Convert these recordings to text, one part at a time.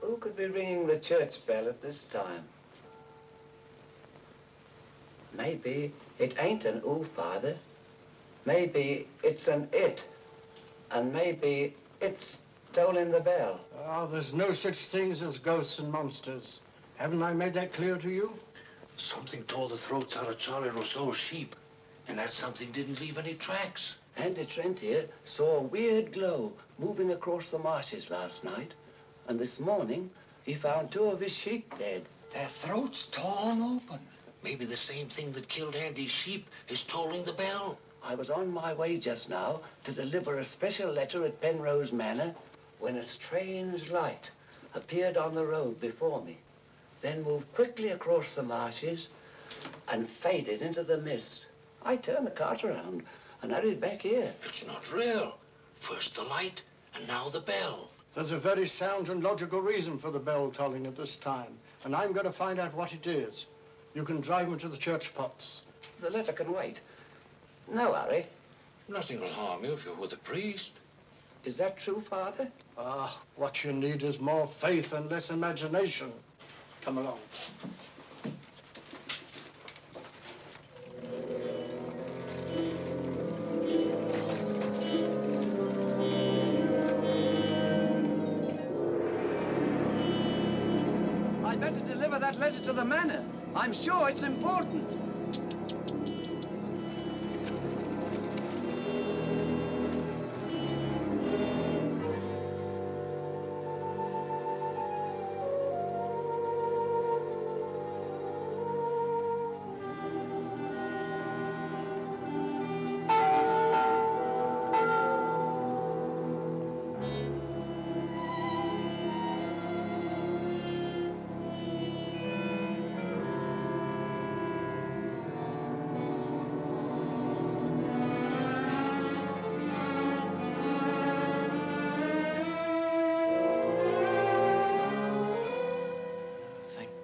Who could be ringing the church bell at this time? Maybe it ain't an ooh, Father. Maybe it's an it. And maybe it's tolling the bell. Oh, there's no such things as ghosts and monsters. Haven't I made that clear to you? Something tore the throats out of Charlie Rousseau's sheep, and that something didn't leave any tracks. Andy Trent here saw a weird glow moving across the marshes last night. And this morning, he found 2 of his sheep dead. Their throats torn open. Maybe the same thing that killed Andy's sheep is tolling the bell. I was on my way just now to deliver a special letter at Penrose Manor when a strange light appeared on the road before me, then moved quickly across the marshes and faded into the mist. I turned the cart around and hurried back here. It's not real. First the light, and now the bell. There's a very sound and logical reason for the bell tolling at this time, and I'm going to find out what it is. You can drive me to the church pots. The letter can wait. No hurry. Nothing will harm you if you're with the priest. Is that true, Father? Ah, what you need is more faith and less imagination. Come along. I'd better deliver that letter to the manor. I'm sure it's important.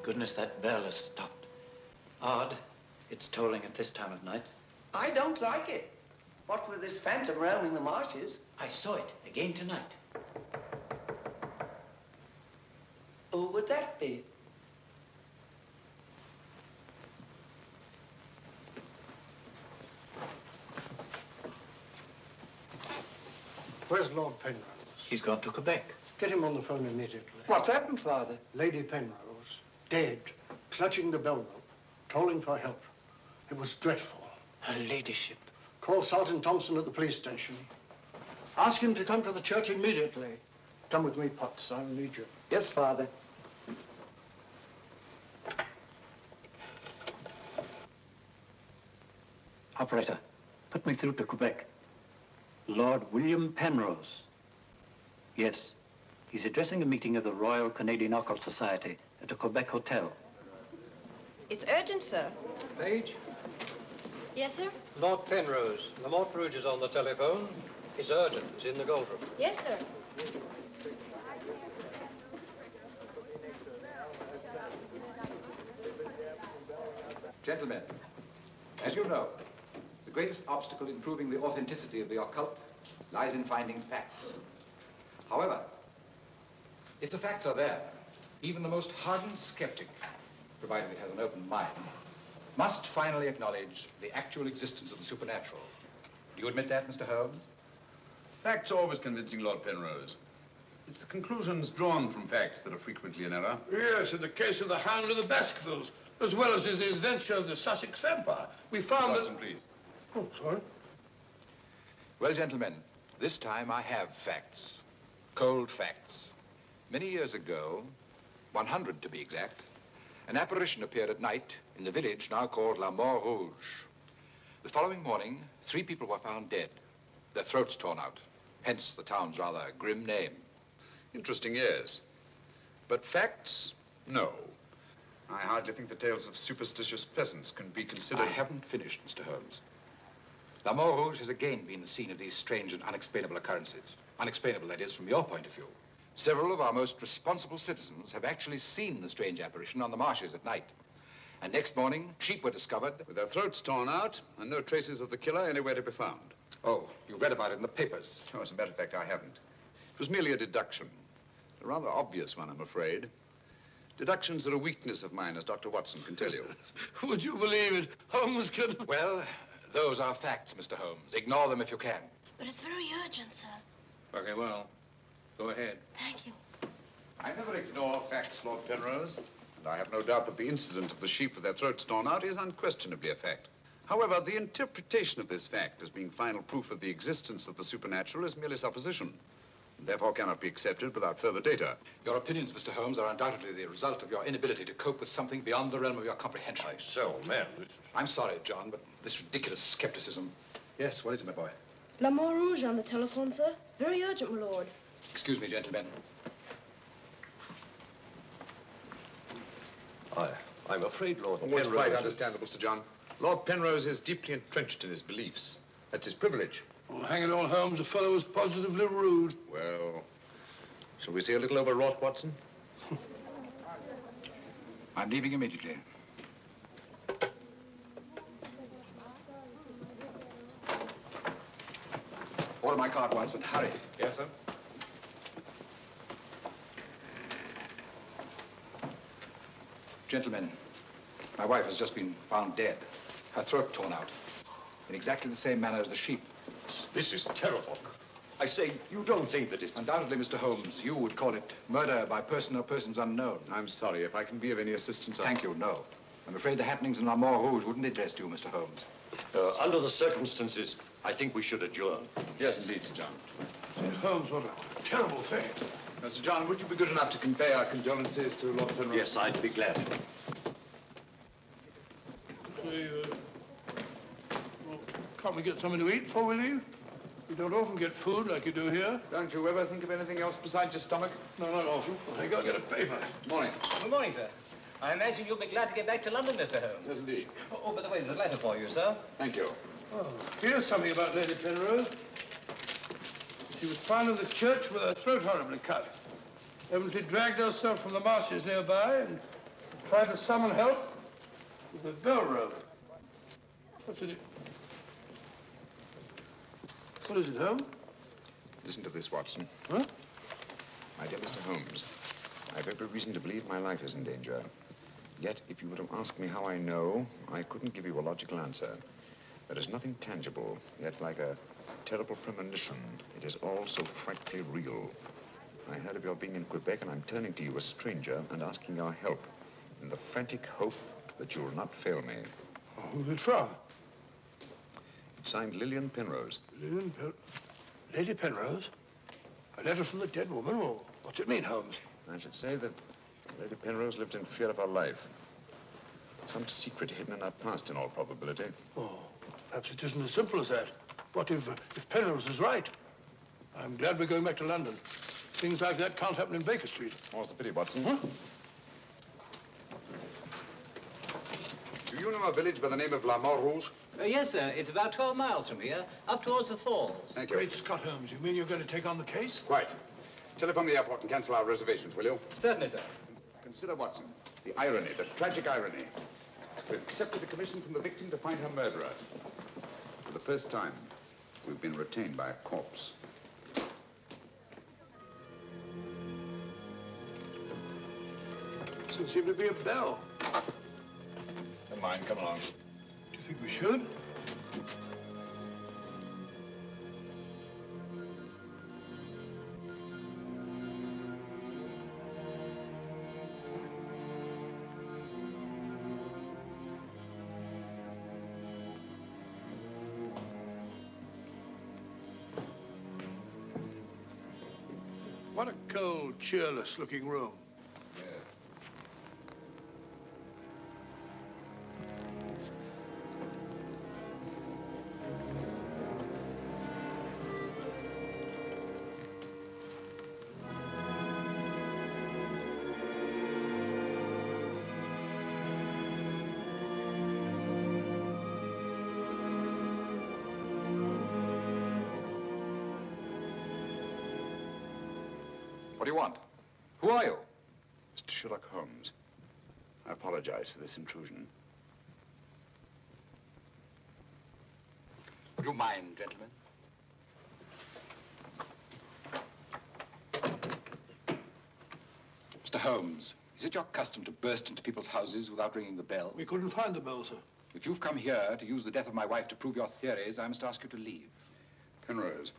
Goodness, that bell has stopped. Odd, it's tolling at this time of night. I don't like it. What with this phantom roaming the marshes? I saw it again tonight. Who would that be? Where's Lord Penrose? He's gone to Quebec. Get him on the phone immediately. What's happened, Father? Lady Penrose, dead, clutching the bell rope, calling for help. It was dreadful. Her ladyship. Call Sergeant Thompson at the police station. Ask him to come to the church immediately. Come with me, Potts. I'll need you. Yes, Father. Operator, put me through to Quebec. Lord William Penrose. Yes, he's addressing a meeting of the Royal Canadian Occult Society at a Quebec hotel. It's urgent, sir. Page? Yes, sir? Lord Penrose. Lamont Rouge is on the telephone. It's urgent. It's in the golf room. Yes, sir. Gentlemen, as you know, the greatest obstacle in proving the authenticity of the occult lies in finding facts. However, if the facts are there, even the most hardened skeptic, provided it has an open mind, must finally acknowledge the actual existence of the supernatural. Do you admit that, Mr. Holmes? Facts are always convincing, Lord Penrose. It's the conclusions drawn from facts that are frequently in error. Yes, in the case of the Hound of the Baskervilles, as well as in the adventure of the Sussex Vampire, we found Watson, please. Oh, sorry. Well, gentlemen, this time I have facts. Cold facts. Many years ago, 100 to be exact, an apparition appeared at night in the village now called La Mort Rouge. The following morning, 3 people were found dead, their throats torn out, hence the town's rather grim name. Interesting, yes. But facts? No. I hardly think the tales of superstitious peasants can be considered... I haven't finished, Mr. Holmes. La Mort Rouge has again been the scene of these strange and unexplainable occurrences. Unexplainable, that is, from your point of view. Several of our most responsible citizens have actually seen the strange apparition on the marshes at night. And next morning, sheep were discovered... with their throats torn out and no traces of the killer anywhere to be found. Oh, you read about it in the papers. Oh, as a matter of fact, I haven't. It was merely a deduction. A rather obvious one, I'm afraid. Deductions are a weakness of mine, as Dr. Watson can tell you. Would you believe it? Holmes could... Well, those are facts, Mr. Holmes. Ignore them if you can. But it's very urgent, sir. Okay, well, go ahead. Thank you. I never ignore facts, Lord Penrose. And I have no doubt that the incident of the sheep with their throats torn out is unquestionably a fact. However, the interpretation of this fact as being final proof of the existence of the supernatural is merely supposition, and therefore cannot be accepted without further data. Your opinions, Mr. Holmes, are undoubtedly the result of your inability to cope with something beyond the realm of your comprehension. Myself, man. I'm sorry, John, but this ridiculous skepticism... Yes, what is it, my boy? La Mort Rouge on the telephone, sir. Very urgent, my lord. Excuse me, gentlemen. I'm afraid, Lord It's quite understandable, Sir John. Lord Penrose is deeply entrenched in his beliefs. That's his privilege. Oh, hang it all, Holmes, the fellow was positively rude. Well, shall we see a little overwrought, Watson? I'm leaving immediately. Order my card, Watson. Hurry. Yes, sir? Gentlemen, my wife has just been found dead. Her throat torn out. In exactly the same manner as the sheep. This is terrible. I say, you don't think that it's... Undoubtedly, Mr. Holmes, you would call it murder by person or persons unknown. I'm sorry. If I can be of any assistance... Thank you, no. I'm afraid the happenings in La Mort Rouge wouldn't interest you, Mr. Holmes. Under the circumstances, I think we should adjourn. Yes, indeed, Sir John. St. Holmes, what a terrible thing. Sir John, would you be good enough to convey our condolences to Lord Penrose? Yes, I'd be glad. Can't we get something to eat before we leave? We don't often get food like you do here. Don't you ever think of anything else besides your stomach? No, not often. I gotta get a paper. Morning. Good morning, sir. I imagine you'll be glad to get back to London, Mr. Holmes. Yes, indeed. Oh, by the way, there's a letter for you, sir. Thank you. Oh, here's something about Lady Penrose. She was found in the church with her throat horribly cut. Evidently dragged herself from the marshes nearby and tried to summon help with a bell rope. What's it? What is it, Holmes? Listen to this, Watson. Huh? My dear Mr. Holmes, I've every reason to believe my life is in danger. Yet, if you were to ask me how I know, I couldn't give you a logical answer. There is nothing tangible, yet like a Terrible premonition. It is all so frightfully real. I heard of your being in Quebec, and I'm turning to you, a stranger, and asking your help in the frantic hope that you'll not fail me. Oh, who's it from? It's signed Lillian Penrose. Lady Penrose? A letter from the dead woman? Well, what's it mean, Holmes? I should say that Lady Penrose lived in fear of her life. Some secret hidden in her past, in all probability. Oh, perhaps it isn't as simple as that. What if Penrose is right? I'm glad we're going back to London. Things like that can't happen in Baker Street. More's the pity, Watson. Huh? Do you know a village by the name of La Rouge? Yes, sir. It's about 12 miles from here, up towards the falls. Thank you. Great Scott, Holmes. You mean you're going to take on the case? Quite. Telephone the airport and cancel our reservations, will you? Certainly, sir. Consider, Watson, the irony, the tragic irony. We've accepted a commission from the victim to find her murderer. For the first time, we've been retained by a corpse. Doesn't seem to be a bell. Never mind, come along. Do you think we should? What a cold, cheerless-looking room. What do you want? Who are you? Mr. Sherlock Holmes, I apologize for this intrusion. Would you mind, gentlemen? Mr. Holmes, is it your custom to burst into people's houses without ringing the bell? We couldn't find the bell, sir. If you've come here to use the death of my wife to prove your theories, I must ask you to leave. Penrose,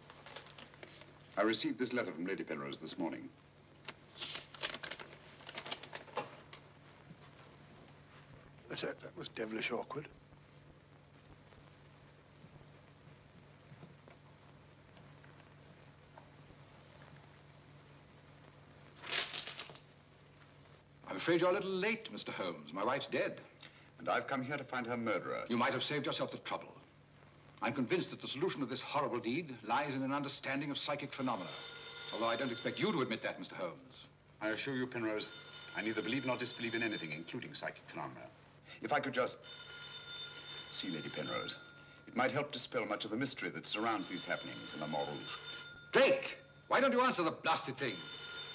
I received this letter from Lady Penrose this morning. That was devilish awkward. I'm afraid you're a little late, Mr. Holmes. My wife's dead. And I've come here to find her murderer. You might have saved yourself the trouble. I'm convinced that the solution of this horrible deed lies in an understanding of psychic phenomena. Although I don't expect you to admit that, Mr. Holmes. I assure you, Penrose, I neither believe nor disbelieve in anything, including psychic phenomena. If I could just see Lady Penrose, it might help dispel much of the mystery that surrounds these happenings in La Rouge. Drake! Why don't you answer the blasted thing?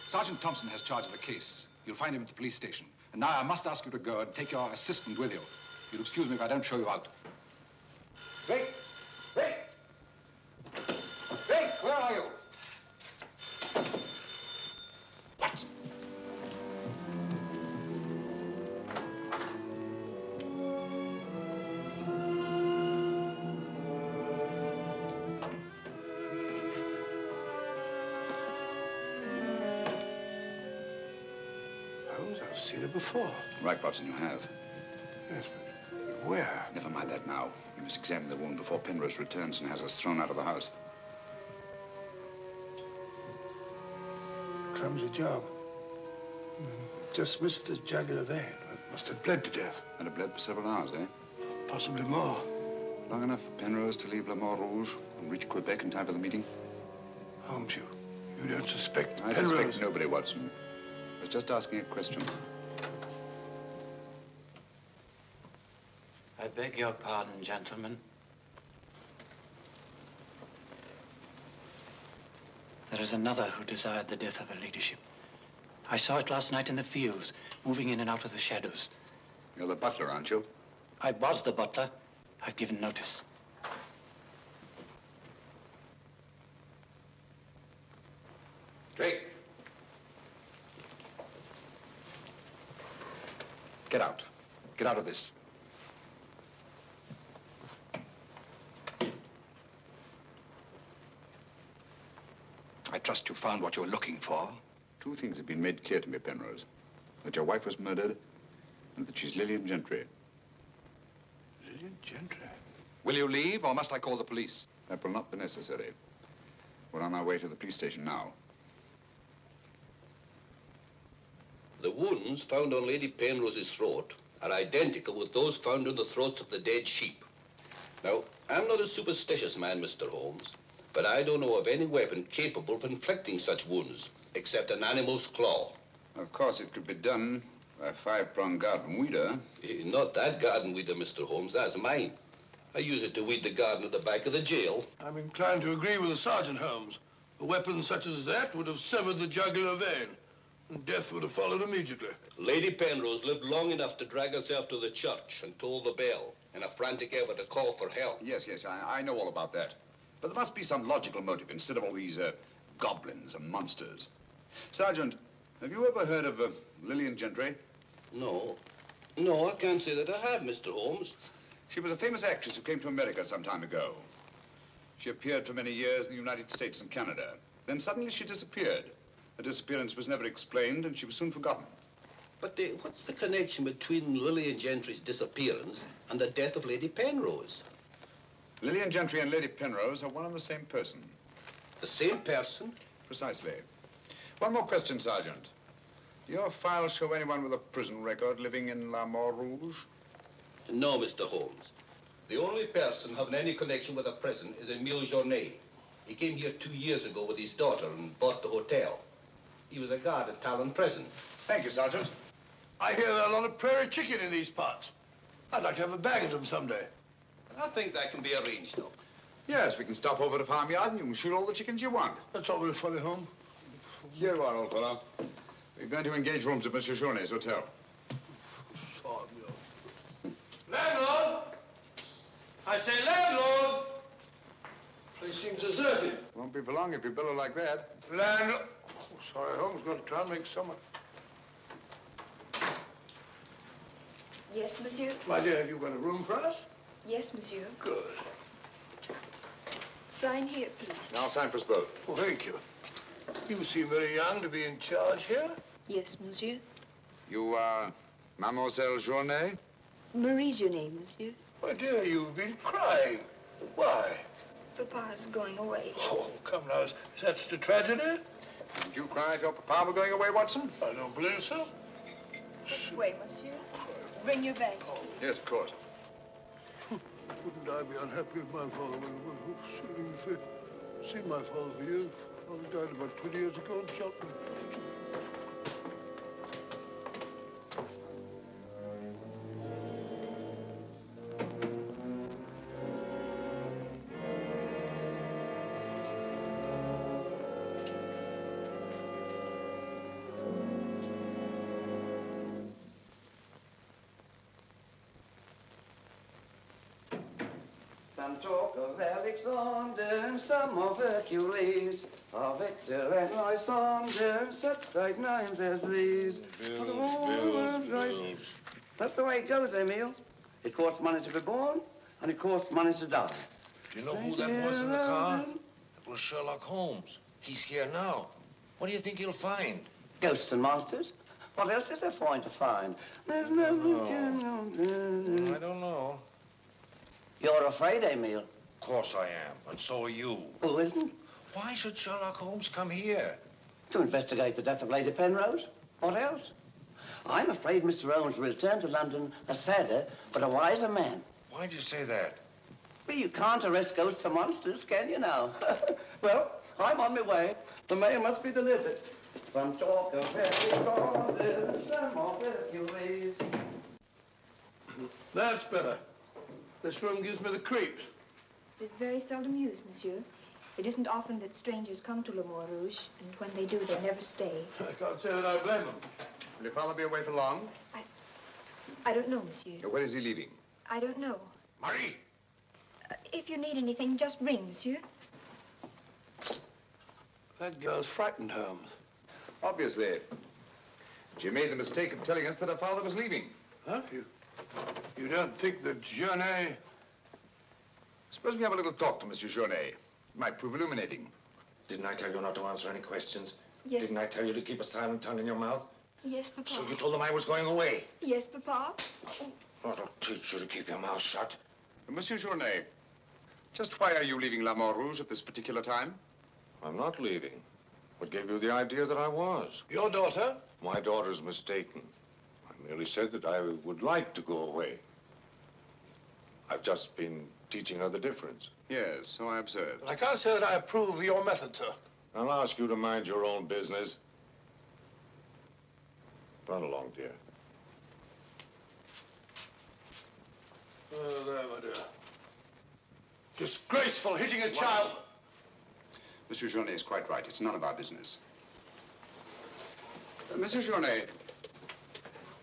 Sergeant Thompson has charge of the case. You'll find him at the police station. And now I must ask you to go and take your assistant with you. You'll excuse me if I don't show you out. Drake! Drake! Drake, where are you? What? Holmes, I've seen her before. Right, Watson, you have. Yes, but where? Never mind that now. You must examine the wound before Penrose returns and has us thrown out of the house. Clumsy job. Just missed the jugular vein. It must have bled to death. And it bled for several hours, eh? Possibly more. Long enough for Penrose to leave La Rouge and reach Quebec in time for the meeting? Holmes, you don't suspect I Penrose? suspect nobody, Watson. I was just asking a question. I beg your pardon, gentlemen. There is another who desired the death of her ladyship. I saw it last night in the fields, moving in and out of the shadows. You're the butler, aren't you? I was the butler. I've given notice. Drake! Get out. Get out of this. I trust you found what you were looking for. Two things have been made clear to me, Penrose. That your wife was murdered and that she's Lillian Gentry. Lillian Gentry? Will you leave, or must I call the police? That will not be necessary. We're on our way to the police station now. The wounds found on Lady Penrose's throat are identical with those found on the throats of the dead sheep. Now, I'm not a superstitious man, Mr. Holmes, but I don't know of any weapon capable of inflicting such wounds, except an animal's claw. Of course, it could be done by a five-pronged garden weeder. Not that garden weeder, Mr. Holmes. That's mine. I use it to weed the garden at the back of the jail. I'm inclined to agree with the Sergeant, Holmes. A weapon such as that would have severed the jugular vein, and death would have followed immediately. Lady Penrose lived long enough to drag herself to the church and toll the bell in a frantic effort to call for help. Yes, I know all about that. But there must be some logical motive instead of all these goblins and monsters. Sergeant, have you ever heard of Lillian Gentry? No, I can't say that I have, Mr. Holmes. She was a famous actress who came to America some time ago. She appeared for many years in the United States and Canada. Then suddenly she disappeared. Her disappearance was never explained, and she was soon forgotten. But what's the connection between Lillian Gentry's disappearance and the death of Lady Penrose? Lillian Gentry and Lady Penrose are one and the same person. The same person? Precisely. One more question, Sergeant. Do your files show anyone with a prison record living in La Montrouge Rouge? No, Mr. Holmes. The only person having any connection with a prison is Emile Journet. He came here 2 years ago with his daughter and bought the hotel. He was a guard at Talon Prison. Thank you, Sergeant. I hear there are a lot of prairie chicken in these parts. I'd like to have a bag of them someday. I think that can be arranged, though. Yes, we can stop over at the farmyard and you can shoot all the chickens you want. That's all very funny, Holmes. Here you are, old fellow. We're going to engage rooms at Monsieur Journet's hotel. Landlord! I say landlord! Place seems deserted. Won't be for long if you bellow like that. Landlord! Oh, sorry, Holmes. Got to try and make summer. Yes, monsieur? My dear, have you got a room for us? Yes, monsieur. Good. Sign here, please. I'll sign for us both. Oh, thank you. You seem very young to be in charge here. Yes, monsieur. You are Mademoiselle Journet? Marie's your name, monsieur. My dear, you've been crying. Why? Papa's going away. Oh, come now. Is that such a tragedy? Did you cry if your papa were going away, Watson? I don't believe so. This way, monsieur. Bring your bags, please. Yes, of course. Wouldn't I be unhappy if my father went? Seen my father for years. Father died about 20 years ago in Cheltenham. Some talk of Alexander, some of Hercules, of Hector and Lysander, such great names as these. Bills. That's the way it goes, Emile. It costs money to be born, and it costs money to die. Do you know who that was in the car? It was Sherlock Holmes. He's here now. What do you think he'll find? Ghosts and monsters. What else is there for him to find? There's nothing. I don't know. You're afraid, Emile? Of course I am, and so are you. Who isn't? Why should Sherlock Holmes come here? To investigate the death of Lady Penrose. What else? I'm afraid Mr. Holmes will return to London a sadder, but a wiser man. Why'd you say that? Well, you can't arrest ghosts and monsters, can you now? Well, I'm on my way. The mail must be delivered. Some talk of Hercules, some of Hercules. That's better. This room gives me the creeps. It is very seldom used, monsieur. It isn't often that strangers come to Le Montrouge, and when they do, they never stay. I can't say that I blame them. Will your father be away for long? I don't know, monsieur. When is he leaving? I don't know. Marie! If you need anything, just ring, monsieur. That girl's frightened, Holmes. Obviously. She made the mistake of telling us that her father was leaving. Huh? You don't think that Journet... Suppose we have a little talk to Monsieur Journet. It might prove illuminating. Didn't I tell you not to answer any questions? Yes. Didn't I tell you to keep a silent tongue in your mouth? Yes, Papa. So you told them I was going away? Yes, Papa. I'll teach you to keep your mouth shut. Monsieur Journet, just why are you leaving La Mort Rouge at this particular time? I'm not leaving. What gave you the idea that I was? Your daughter? My daughter's mistaken. I merely said that I would like to go away. I've just been teaching her the difference. Yes, so I observed. I can't say that I approve of your method, sir. I'll ask you to mind your own business. Run along, dear. Oh, there, my dear. Disgraceful, hitting a child. Monsieur Journet is quite right. It's none of our business. Monsieur Journet,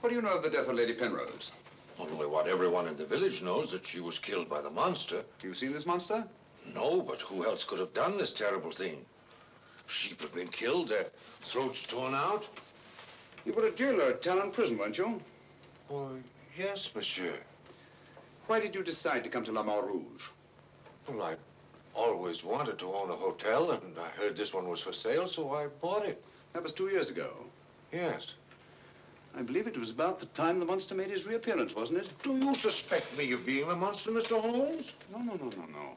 what do you know of the death of Lady Penrose? Only what everyone in the village knows, that she was killed by the monster. You've seen this monster? No, but who else could have done this terrible thing? Sheep have been killed, their throats torn out. You were a jailer at Talon Prison, weren't you? Oh, yes, monsieur. Why did you decide to come to La Mort Rouge? Well, I always wanted to own a hotel, and I heard this one was for sale, so I bought it. That was 2 years ago. Yes. I believe it was about the time the monster made his reappearance, wasn't it? Do you suspect me of being the monster, Mr. Holmes? No.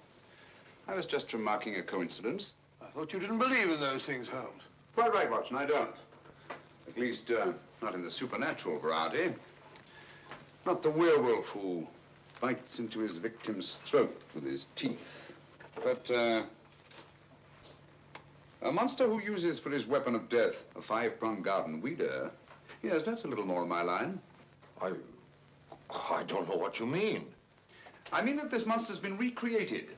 I was just remarking a coincidence. I thought you didn't believe in those things, Holmes. Quite right, Watson, I don't. At least, not in the supernatural variety. Not the werewolf who bites into his victim's throat with his teeth. But, a monster who uses for his weapon of death a 5-pronged garden weeder, yes, that's a little more in my line. I don't know what you mean. I mean that this monster's been recreated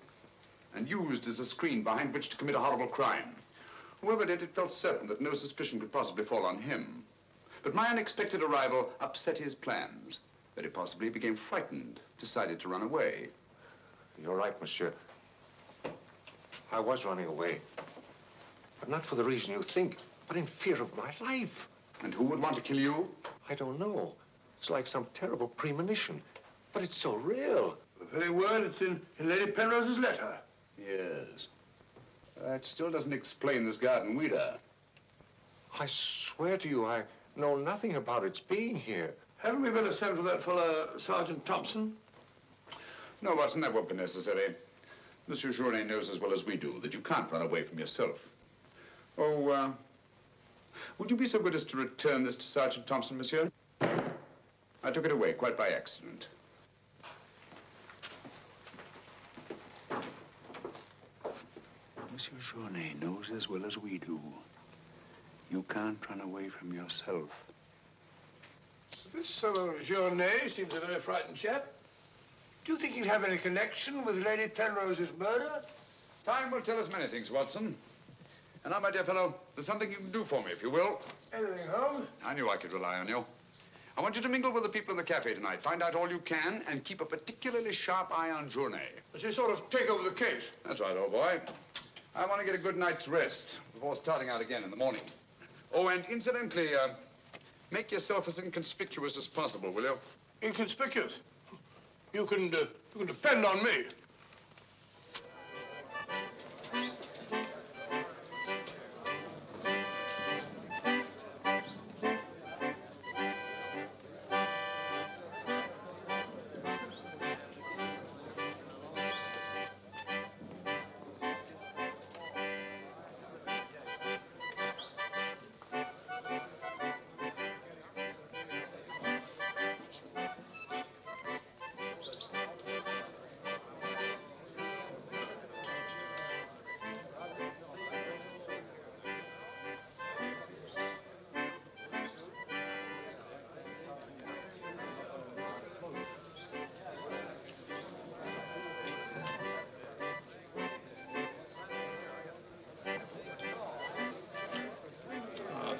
and used as a screen behind which to commit a horrible crime. Whoever did it felt certain that no suspicion could possibly fall on him. But my unexpected arrival upset his plans. Very possibly he became frightened, decided to run away. You're right, monsieur. I was running away. But not for the reason you think, but in fear of my life. And who would want to kill you? I don't know. It's like some terrible premonition. But it's so real. The very word, it's in Lady Penrose's letter. Yes. That still doesn't explain this garden weeder. I swear to you, I know nothing about its being here. Haven't we better send for that fellow, Sergeant Thompson? No, Watson, that won't be necessary. Monsieur Journet knows as well as we do that you can't run away from yourself. Oh, would you be so good as to return this to Sergeant Thompson, monsieur? I took it away quite by accident. Monsieur Journet knows as well as we do. You can't run away from yourself. This fellow Journet seems a very frightened chap. Do you think he'd have any connection with Lady Penrose's murder? Time will tell us many things, Watson. And now, my dear fellow, there's something you can do for me, if you will. Anything, Holmes? I knew I could rely on you. I want you to mingle with the people in the cafe tonight. Find out all you can and keep a particularly sharp eye on Journet. But you sort of take over the case. That's right, old boy. I want to get a good night's rest before starting out again in the morning. Oh, and incidentally, make yourself as inconspicuous as possible, will you? Inconspicuous? You can depend on me.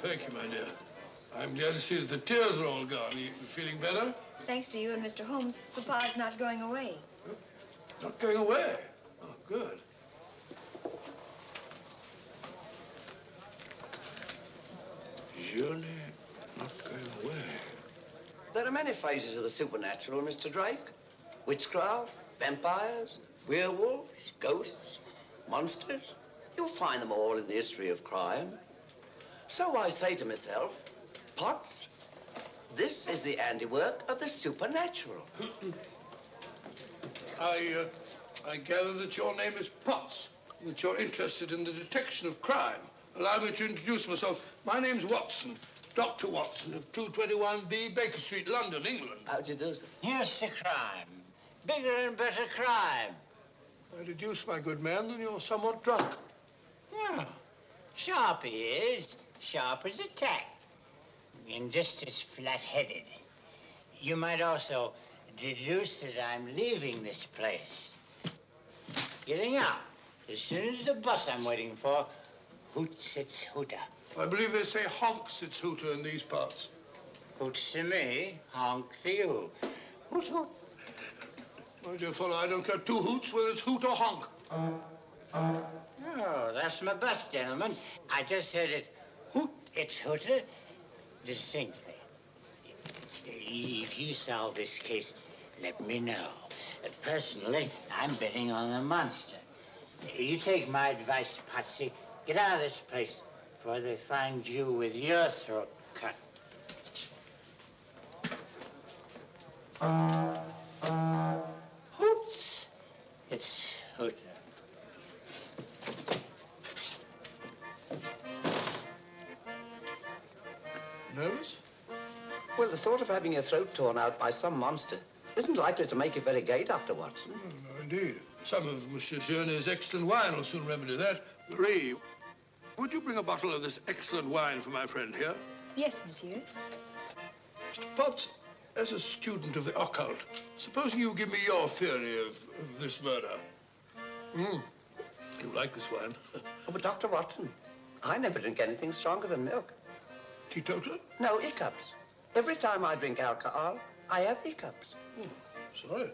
Thank you, my dear. I'm glad to see that the tears are all gone. You feeling better? Thanks to you and Mr. Holmes, Papa's not going away. Not going away? Oh, good. Journet not going away. There are many phases of the supernatural, Mr. Drake. Witchcraft, vampires, werewolves, ghosts, monsters. You'll find them all in the history of crime. So I say to myself, Potts, this is the handiwork of the supernatural. I gather that your name is Potts, that you're interested in the detection of crime. Allow me to introduce myself. My name's Watson, Dr. Watson of 221B Baker Street, London, England. How do you do, sir? Here's the crime. Bigger and better crime. I deduce, my good man, that you're somewhat drunk. Yeah. Sharp he is, sharp as a tack, and just as flat-headed. You might also deduce that I'm leaving this place. Getting out. As soon as the bus I'm waiting for hoots its hooter. I believe they say honks its hooter in these parts. Hoots to me, honk to you. Hoot, hoot. My dear fellow, I don't care two hoots whether it's hoot or honk. Oh, that's my bus, gentlemen. I just heard it hoot its hooter distinctly. If you solve this case, let me know. Personally, I'm betting on the monster. You take my advice, Patsy. Get out of this place before they find you with your throat cut. Hoots! It's hooter. Nervous? Well, the thought of having your throat torn out by some monster isn't likely to make you very gay, Dr. Watson. No, indeed. Some of Monsieur Journet's excellent wine will soon remedy that. Marie, would you bring a bottle of this excellent wine for my friend here? Yes, monsieur. Mr. Potts, as a student of the occult, supposing you give me your theory of this murder. You like this wine? Oh, but Dr. Watson, I never drink anything stronger than milk. Teetotaler? No, hiccups. Every time I drink alcohol, I have hiccups. Sorry.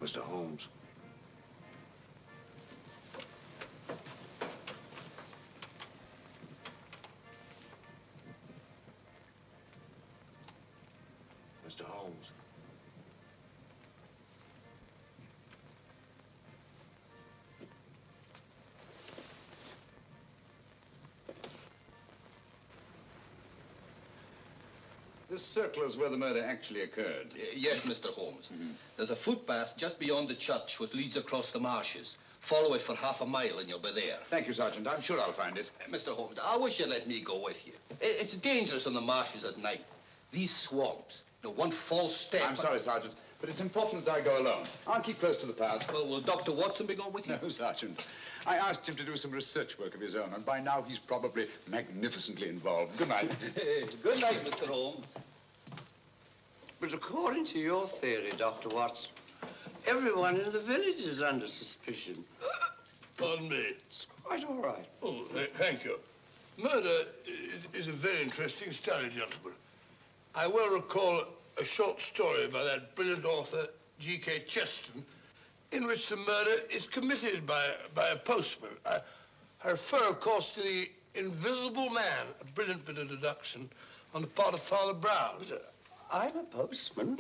Mr. Holmes. Mr. Holmes. This circle is where the murder actually occurred. Yes, Mr. Holmes. There's a footpath just beyond the church which leads across the marshes. Follow it for half a mile and you'll be there. Thank you, Sergeant. I'm sure I'll find it. Mr. Holmes, I wish you'd let me go with you. It's dangerous on the marshes at night. These swamps, one false step... I'm sorry, Sergeant, but it's important that I go alone. I'll keep close to the path. Well, will Dr. Watson be going with you? No, Sergeant. I asked him to do some research work of his own, and by now he's probably magnificently involved. Good night. Good night, Mr. Holmes. But according to your theory, Dr. Watson, everyone in the village is under suspicion. Pardon me. It's quite all right. Oh, thank you. Murder is a very interesting study, gentlemen. I well recall a short story by that brilliant author, G.K. Chesterton, in which the murder is committed by a postman. I refer, of course, to the Invisible Man, a brilliant bit of deduction on the part of Father Brown. I'm a postman.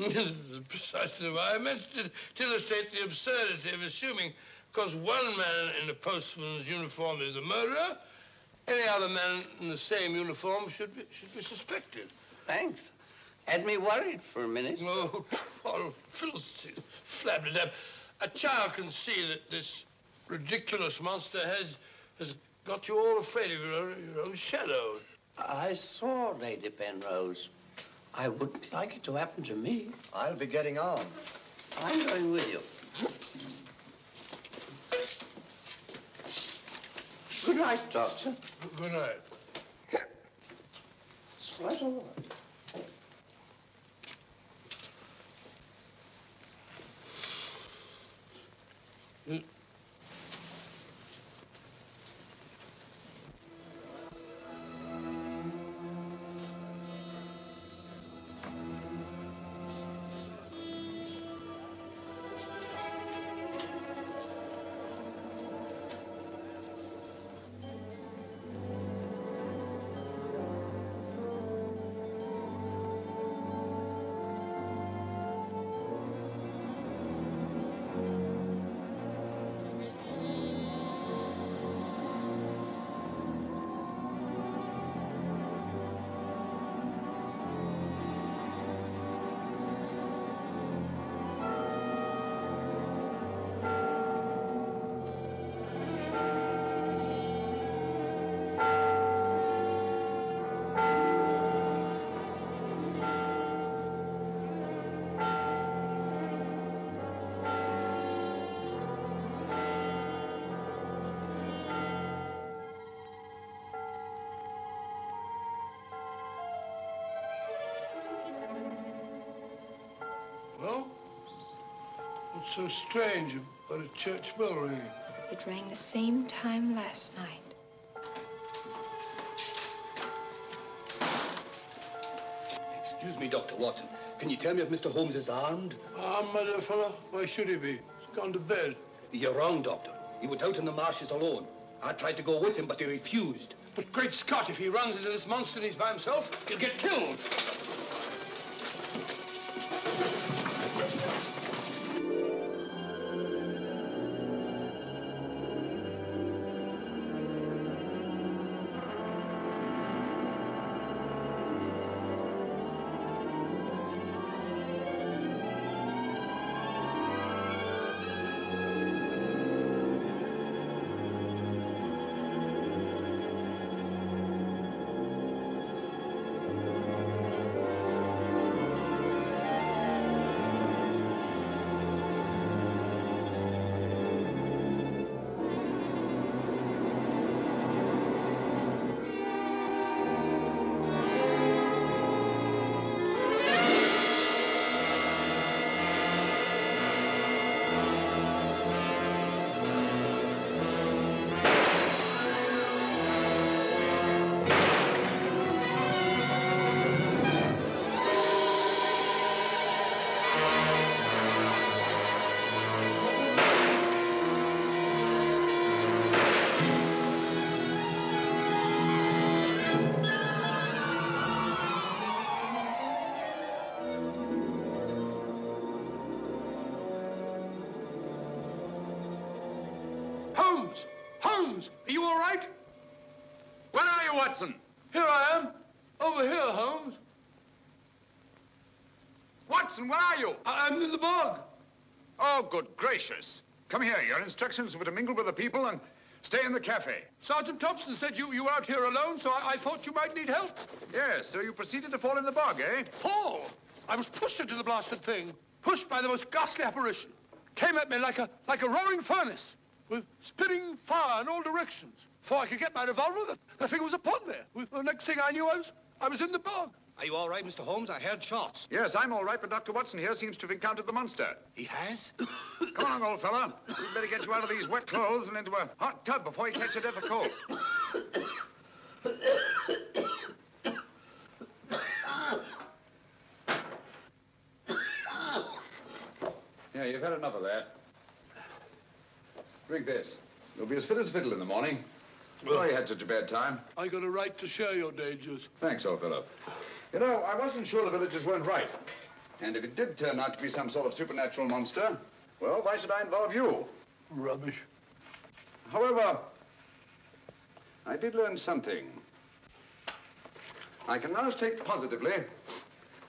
Precisely why I mentioned it, to illustrate the absurdity of assuming because one man in a postman's uniform is a murderer, any other man in the same uniform should be suspected. Thanks. Had me worried for a minute. Oh, Philistine, flabbed it up. A child can see that this ridiculous monster has got you all afraid of your own shadow. I saw Lady Penrose. I wouldn't like it to happen to me. I'll be getting on. I'm going with you. Good night, Doctor. Good night. It's quite all right. What's so strange about a church bell ringing? It rang the same time last night. Excuse me, Dr. Watson. Can you tell me if Mr. Holmes is armed? Armed, my dear fellow? Why should he be? He's gone to bed. You're wrong, Doctor. He went out in the marshes alone. I tried to go with him, but he refused. But great Scott, if he runs into this monster and he's by himself, he'll get killed. Holmes! Holmes! Are you all right? Where are you, Watson? Here I am. Over here, Holmes. Watson, where are you? I'm in the bog. Oh, good gracious. Come here. Your instructions were to mingle with the people and stay in the cafe. Sergeant Thompson said you were out here alone, so I thought you might need help. Yes, so you proceeded to fall in the bog, eh? Fall? I was pushed into the blasted thing. Pushed by the most ghastly apparition. Came at me like a roaring furnace, with spitting fire in all directions. Before I could get my revolver, the thing was upon me. The next thing I knew, I was in the bog. Are you all right, Mr. Holmes? I heard shots. Yes, I'm all right, but Dr. Watson here seems to have encountered the monster. He has? Come on, old fella. We'd better get you out of these wet clothes and into a hot tub before you catch a death of cold. Yeah, you've had enough of that. Drink this. You'll be as fit as a fiddle in the morning. Sorry you had such a bad time. I got a right to share your dangers. Thanks, old fellow. You know, I wasn't sure the villagers weren't right. And if it did turn out to be some sort of supernatural monster, well, why should I involve you? Rubbish. However, I did learn something. I can now state positively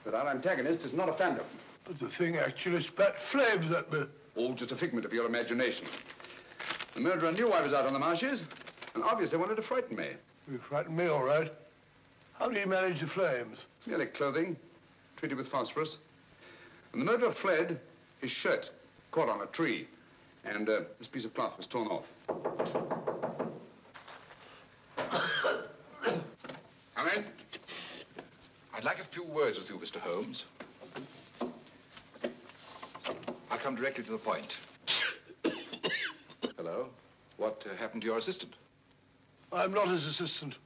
that our antagonist is not a phantom. But the thing actually spat flames at me. Oh, just a figment of your imagination. The murderer knew I was out on the marshes, and obviously wanted to frighten me. You frightened me, all right. How do you manage the flames? Merely clothing, treated with phosphorus. When the murderer fled, his shirt caught on a tree, and this piece of cloth was torn off. Come in. I'd like a few words with you, Mr. Holmes. I'll come directly to the point. Hello? What happened to your assistant? I'm not his assistant.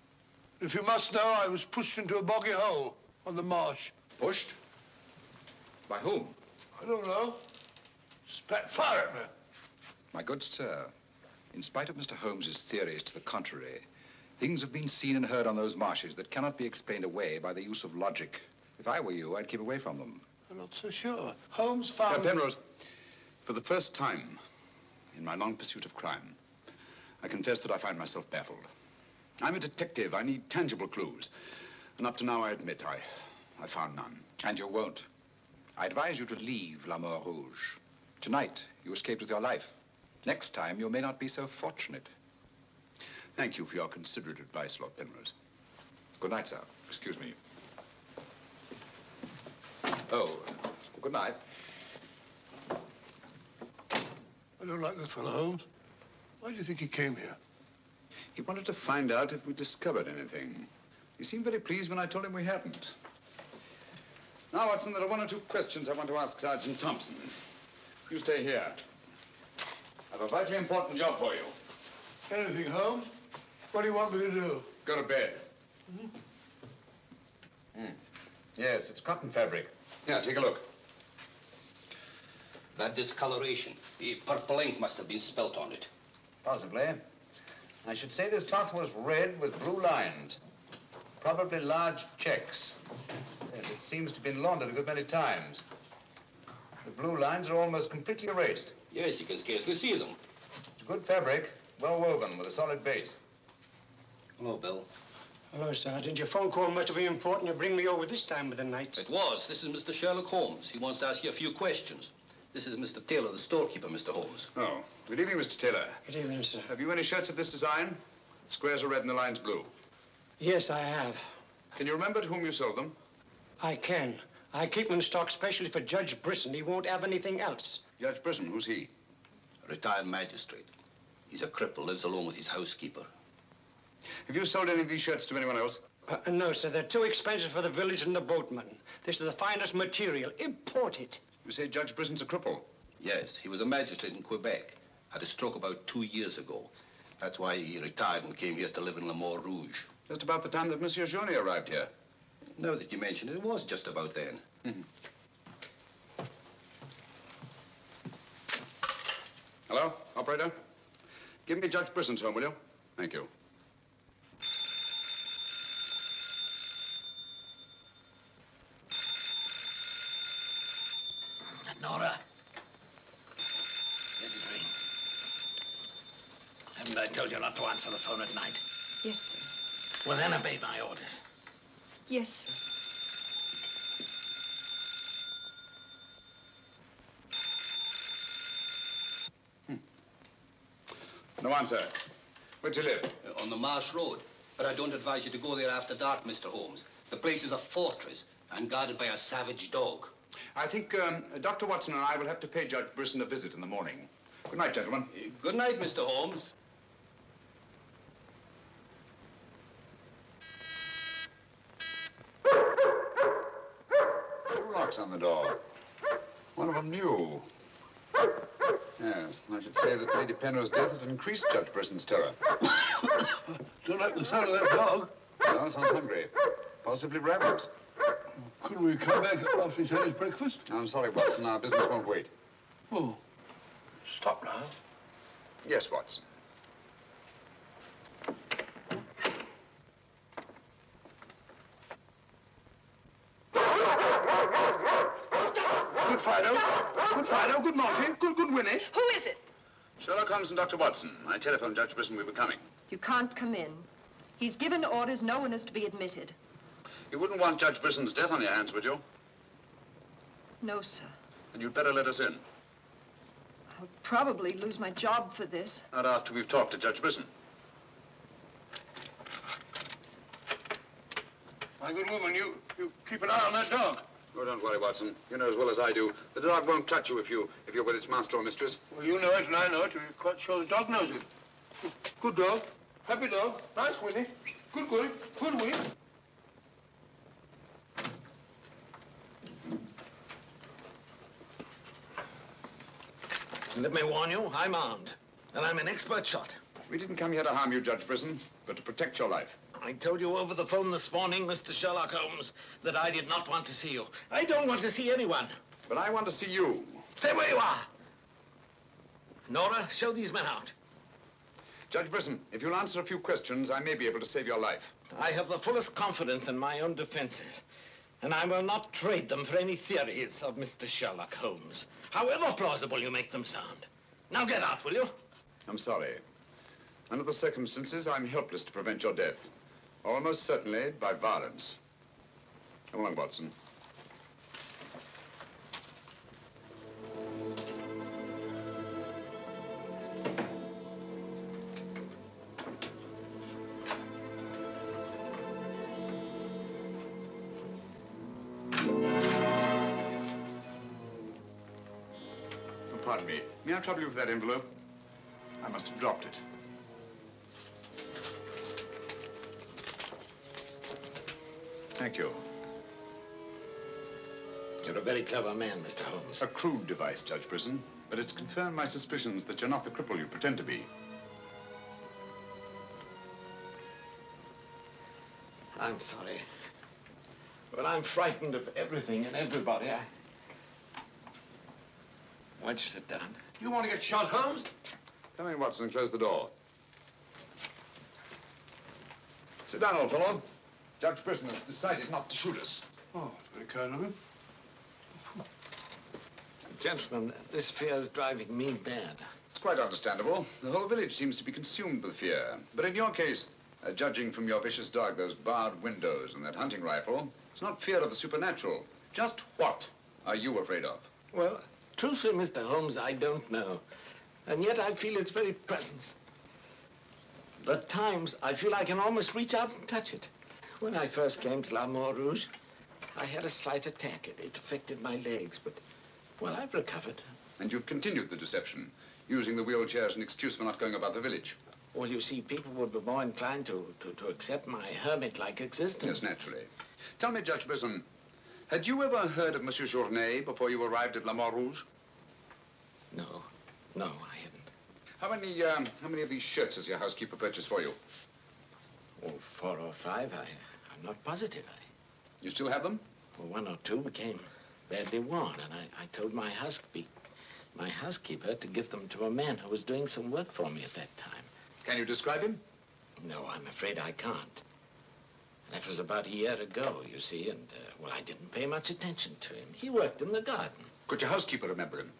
If you must know, I was pushed into a boggy hole on the marsh. Pushed? By whom? I don't know. Spat fire at me. My good sir, in spite of Mr. Holmes's theories to the contrary, things have been seen and heard on those marshes that cannot be explained away by the use of logic. If I were you, I'd keep away from them. I'm not so sure. Holmes found... Penrose, for the first time in my long pursuit of crime, I confess that I find myself baffled. I'm a detective. I need tangible clues. And up to now, I admit, I found none. And you won't. I advise you to leave La Mort Rouge. Tonight, you escaped with your life. Next time, you may not be so fortunate. Thank you for your considerate advice, Lord Penrose. Good night, sir. Excuse me. Oh, good night. I don't like this fellow, Holmes. Why do you think he came here? He wanted to find out if we discovered anything. He seemed very pleased when I told him we hadn't. Now, Watson, there are one or two questions I want to ask Sergeant Thompson. You stay here. I have a vitally important job for you. Anything, Holmes? What do you want me to do? Go to bed. Yes, it's cotton fabric. Yeah, take a look. That discoloration, the purple ink must have been spelt on it. Possibly. I should say this cloth was red with blue lines. Probably large checks. Yes, it seems to have been laundered a good many times. The blue lines are almost completely erased. Yes, you can scarcely see them. It's good fabric, well woven with a solid base. Hello, Bill. Hello, Sergeant. Your phone call must have been important to bring me over this time of the night. It was. This is Mr. Sherlock Holmes. He wants to ask you a few questions. This is Mr. Taylor, the storekeeper, Mr. Holmes. Oh, good evening, Mr. Taylor. Good evening, sir. Have you any shirts of this design? The squares are red and the lines blue. Yes, I have. Can you remember to whom you sold them? I can. I keep them in stock specially for Judge Brisson. He won't have anything else. Judge Brisson, who's he? A retired magistrate. He's a cripple, lives alone with his housekeeper. Have you sold any of these shirts to anyone else? No, sir. They're too expensive for the village and the boatmen. This is the finest material, imported. You say Judge Brisson's a cripple? Yes, he was a magistrate in Quebec. Had a stroke about 2 years ago. That's why he retired and came here to live in Le Mort Rouge. Just about the time that Monsieur Journey arrived here. Now that you mention it, it was just about then. Hello, operator? Give me Judge Brisson's home, will you? Thank you. Nora. Let it ring. Haven't I told you not to answer the phone at night? Yes, sir. Well, then obey my orders. Yes, sir. No answer. Where'd you live? On the Marsh Road. But I don't advise you to go there after dark, Mr. Holmes. The place is a fortress and guarded by a savage dog. I think Dr. Watson and I will have to pay Judge Brisson a visit in the morning. Good night, gentlemen. Good night, Mr. Holmes. Two locks on the door. One of them new. Yes, I should say that Lady Penrose's death had increased Judge Brisson's terror. Don't like the sound of that dog. No, sounds hungry. Possibly ravenous. Couldn't we come back after he's had his breakfast? I'm sorry, Watson. Our business won't wait. Oh, stop now. Yes, Watson. Good Fido. Good Fido. Good Monty. Good Winnie. Who is it? Sherlock Holmes and Dr. Watson. I telephoned Judge Brisson we were coming. You can't come in. He's given orders no one is to be admitted. You wouldn't want Judge Brisson's death on your hands, would you? No, sir. Then you'd better let us in. I'll probably lose my job for this. Not after we've talked to Judge Brisson. My good woman, you keep an eye on that dog. Oh, don't worry, Watson. You know as well as I do. The dog won't touch you if you're with its master or mistress. Well, you know it and I know it. We're quite sure the dog knows it. Good dog. Happy dog. Nice, Winnie. Good Winnie. Good Winnie. Let me warn you, I'm armed. And I'm an expert shot. We didn't come here to harm you, Judge Brisson, but to protect your life. I told you over the phone this morning, Mr. Sherlock Holmes, that I did not want to see you. I don't want to see anyone. But I want to see you. Stay where you are. Nora, show these men out. Judge Brisson, if you'll answer a few questions, I may be able to save your life. I have the fullest confidence in my own defenses. And I will not trade them for any theories of Mr. Sherlock Holmes, however plausible you make them sound. Now get out, will you? I'm sorry. Under the circumstances, I'm helpless to prevent your death. Almost certainly by violence. Come along, Watson. Pardon me. May I trouble you with that envelope? I must have dropped it. Thank you. You're a very clever man, Mr. Holmes. A crude device, Judge Brisson. But it's confirmed my suspicions that you're not the cripple you pretend to be. I'm sorry. But I'm frightened of everything and everybody. Why don't you sit down? You want to get shot, Holmes? Come in, Watson, and close the door. Sit down, old fellow. Judge Brisson has decided not to shoot us. Oh, very kind of him. Gentlemen, this fear's driving me mad. It's quite understandable. The whole village seems to be consumed with fear. But in your case, judging from your vicious dog, those barred windows, and that hunting rifle, it's not fear of the supernatural. Just what are you afraid of? Well, truthfully, Mr. Holmes, I don't know. And yet I feel its very presence. At times, I feel I can almost reach out and touch it. When I first came to La Rouge, I had a slight attack. It affected my legs, but, well, I've recovered. And you've continued the deception, using the wheelchair as an excuse for not going about the village. Well, you see, people would be more inclined to accept my hermit-like existence. Yes, naturally. Tell me, Judge Brisson, had you ever heard of Monsieur Journet before you arrived at La Rouge? No, I hadn't. How many of these shirts has your housekeeper purchased for you? Oh, 4 or 5. I'm not positive. You still have them? Well, 1 or 2 became badly worn, and I told my housekeeper to give them to a man who was doing some work for me at that time. Can you describe him? No, I'm afraid I can't. That was about a year ago, you see, and, well, I didn't pay much attention to him. He worked in the garden. Could your housekeeper remember him?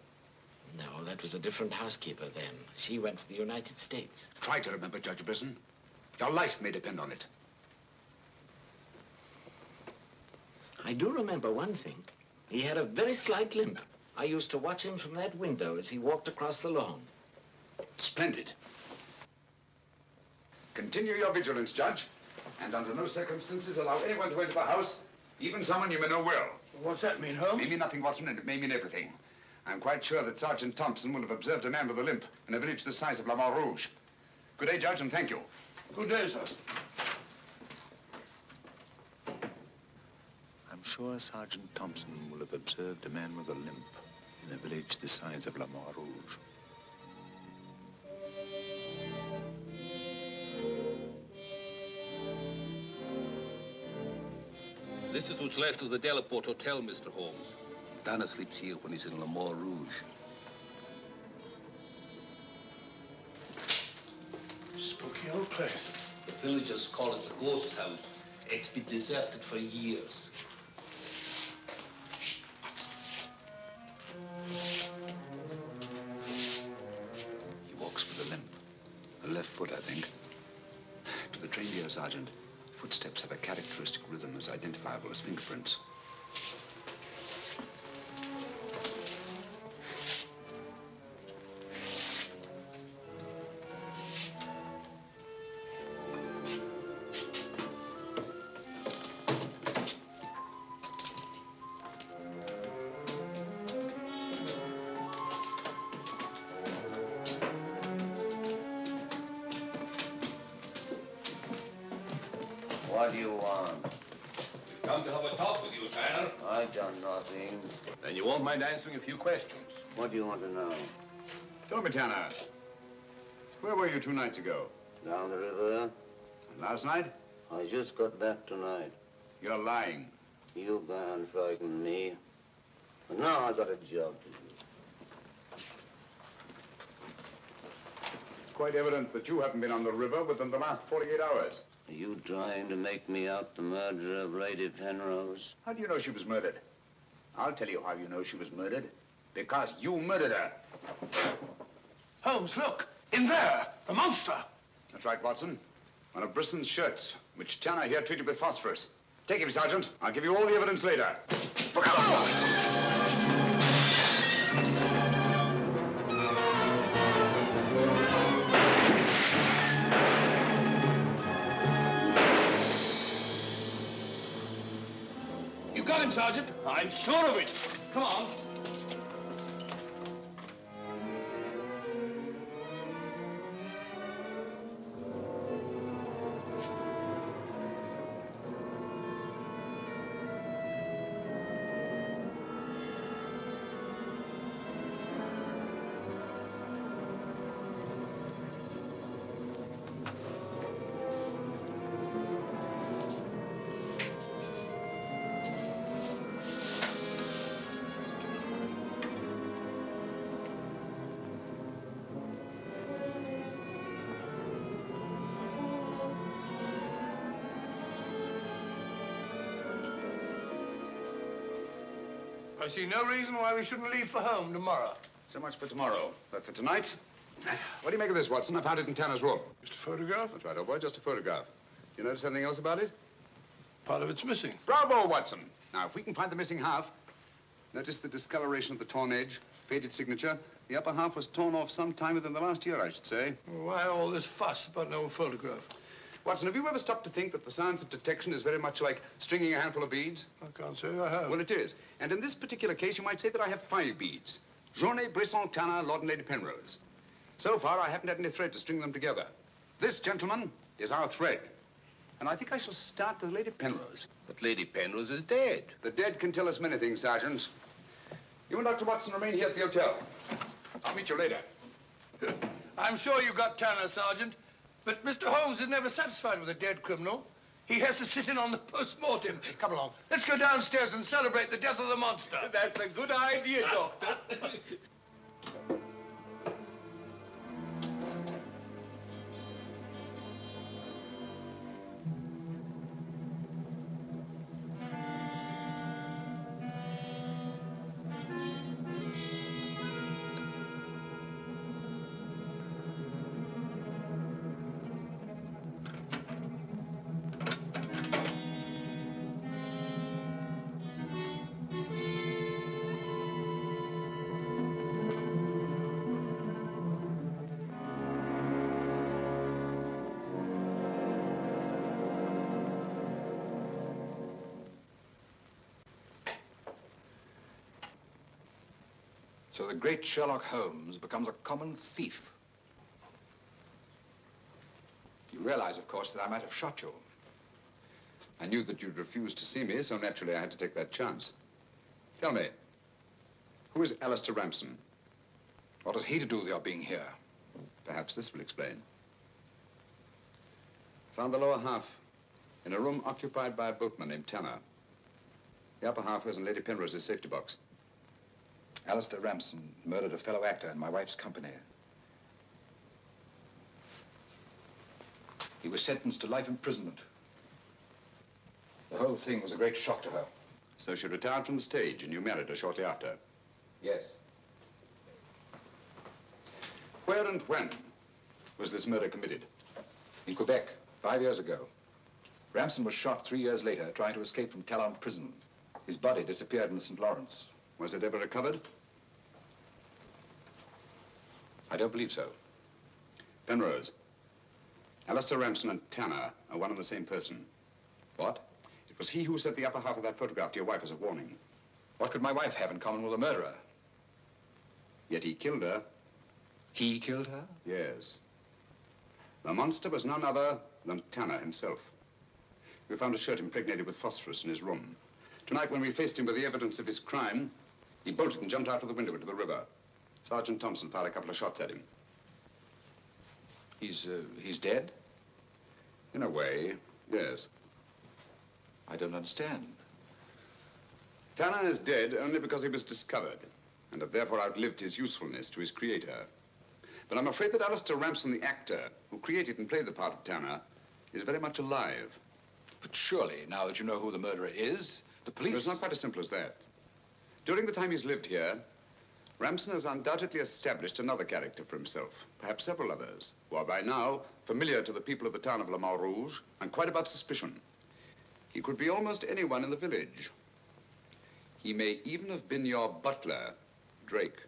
No, that was a different housekeeper then. She went to the United States. Try to remember, Judge Brisson. Your life may depend on it. I do remember one thing. He had a very slight limp. I used to watch him from that window as he walked across the lawn. Splendid. Continue your vigilance, Judge, and under no circumstances allow anyone to enter the house, even someone you may know well. What's that mean, Holmes? It may mean nothing, Watson, and it may mean everything. I'm quite sure that Sergeant Thompson will have observed a man with a limp in a village the size of La Rouge. Good day, Judge, and thank you. Good day, sir. I'm sure Sergeant Thompson will have observed a man with a limp in a village the size of La Rouge. This is what's left of the Delaport Hotel, Mr. Holmes. Dana sleeps here when he's in La Rouge. Spooky old place. The villagers call it the ghost house. It's been deserted for years. He walks with a limp. A left foot, I think. To the trained ear, Sergeant, footsteps have a characteristic rhythm as identifiable as fingerprints. What do you want? We've come to have a talk with you, Tanner. I've done nothing. Then you won't mind answering a few questions. What do you want to know? Tell me, Tanner, where were you 2 nights ago? Down the river. And last night? I just got back tonight. You're lying. You can't frighten me. But now I got a job to do. It's quite evident that you haven't been on the river within the last 48 hours. Are you trying to make me out the murderer of Lady Penrose? How do you know she was murdered? I'll tell you how you know she was murdered. Because you murdered her. Holmes, look! In there! The monster! That's right, Watson. One of Brisson's shirts, which Tanner here treated with phosphorus. Take him, Sergeant. I'll give you all the evidence later. Look out! You got him, Sergeant. I'm sure of it. Come on. I see no reason why we shouldn't leave for home tomorrow. So much for tomorrow. But for tonight, what do you make of this, Watson? I found it in Tanner's room. Just a photograph? That's right, old boy, just a photograph. You notice anything else about it? Part of it's missing. Bravo, Watson. Now, if we can find the missing half, notice the discoloration of the torn edge, faded signature. The upper half was torn off sometime within the last year, I should say. Well, why all this fuss about an old photograph? Watson, have you ever stopped to think that the science of detection is very much like stringing a handful of beads? I can't say I have. Well, it is. And in this particular case, you might say that I have 5 beads. Journée, Brisson, Tanner, Lord and Lady Penrose. So far, I haven't had any thread to string them together. This, gentlemen, is our thread. And I think I shall start with Lady Penrose. But Lady Penrose is dead. The dead can tell us many things, Sergeant. You and Dr. Watson remain here at the hotel. I'll meet you later. I'm sure you got Tanner, Sergeant. But Mr. Holmes is never satisfied with a dead criminal. He has to sit in on the post-mortem. Come along. Let's go downstairs and celebrate the death of the monster. That's a good idea, Doctor. So the great Sherlock Holmes becomes a common thief. You realize, of course, that I might have shot you. I knew that you'd refuse to see me, so naturally I had to take that chance. Tell me, who is Alistair Ramson? What has he to do with your being here? Perhaps this will explain. Found the lower half in a room occupied by a boatman named Tanner. The upper half was in Lady Penrose's safety box. Alistair Ramson murdered a fellow actor in my wife's company. He was sentenced to life imprisonment. The whole thing was a great shock to her. So she retired from the stage and you married her shortly after? Yes. Where and when was this murder committed? In Quebec, 5 years ago. Ramson was shot 3 years later trying to escape from Talon prison. His body disappeared in the St. Lawrence. Was it ever recovered? I don't believe so. Penrose, Alistair Ramson and Tanner are one and the same person. What? It was he who sent the upper half of that photograph to your wife as a warning. What could my wife have in common with a murderer? Yet he killed her. He killed her? Yes. The monster was none other than Tanner himself. We found a shirt impregnated with phosphorus in his room. Tonight, when we faced him with the evidence of his crime, he bolted and jumped out of the window into the river. Sergeant Thompson fired a couple of shots at him. He's dead? In a way, yes. I don't understand. Tanner is dead only because he was discovered, and had therefore outlived his usefulness to his creator. But I'm afraid that Alistair Ramson, the actor, who created and played the part of Tanner, is very much alive. But surely, now that you know who the murderer is, the police... It's not quite as simple as that. During the time he's lived here, Ramson has undoubtedly established another character for himself, perhaps several others, who are by now familiar to the people of the town of Le Mans Rouge and quite above suspicion. He could be almost anyone in the village. He may even have been your butler, Drake.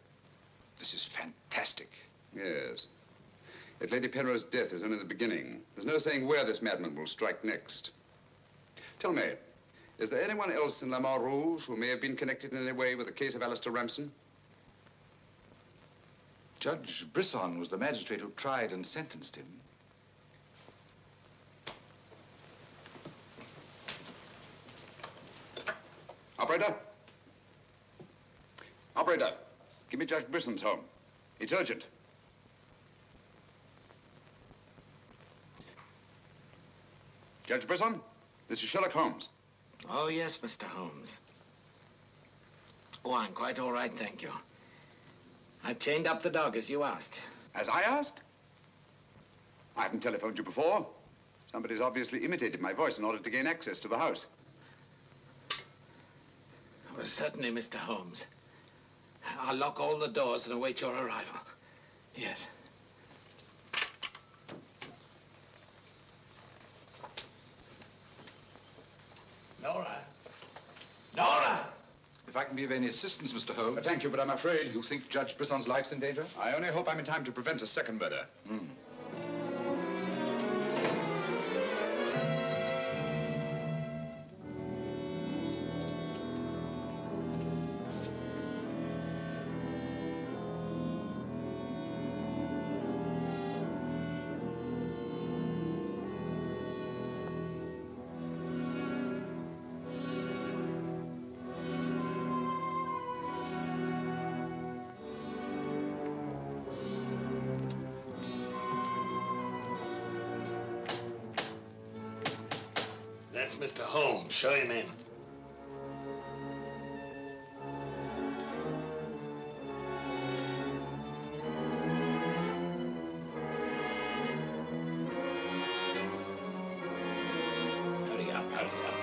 This is fantastic. Yes. Yet Lady Penrose's death is only the beginning. There's no saying where this madman will strike next. Tell me, is there anyone else in Le Mans Rouge who may have been connected in any way with the case of Alistair Ramson? Judge Brisson was the magistrate who tried and sentenced him. Operator? Operator, give me Judge Brisson's home. It's urgent. Judge Brisson, this is Sherlock Holmes. Oh, yes, Mr. Holmes. Oh, I'm quite all right, thank you. I've chained up the dog, as you asked. As I asked? I haven't telephoned you before. Somebody's obviously imitated my voice in order to gain access to the house. Certainly, Mr. Holmes. I'll lock all the doors and await your arrival. Yes. Nora! Nora! If I can be of any assistance, Mr. Holmes. Thank you, but I'm afraid. You think Judge Brisson's life's in danger? I only hope I'm in time to prevent a second murder. That's Mr. Holmes. Show him in. Hurry up, hurry up.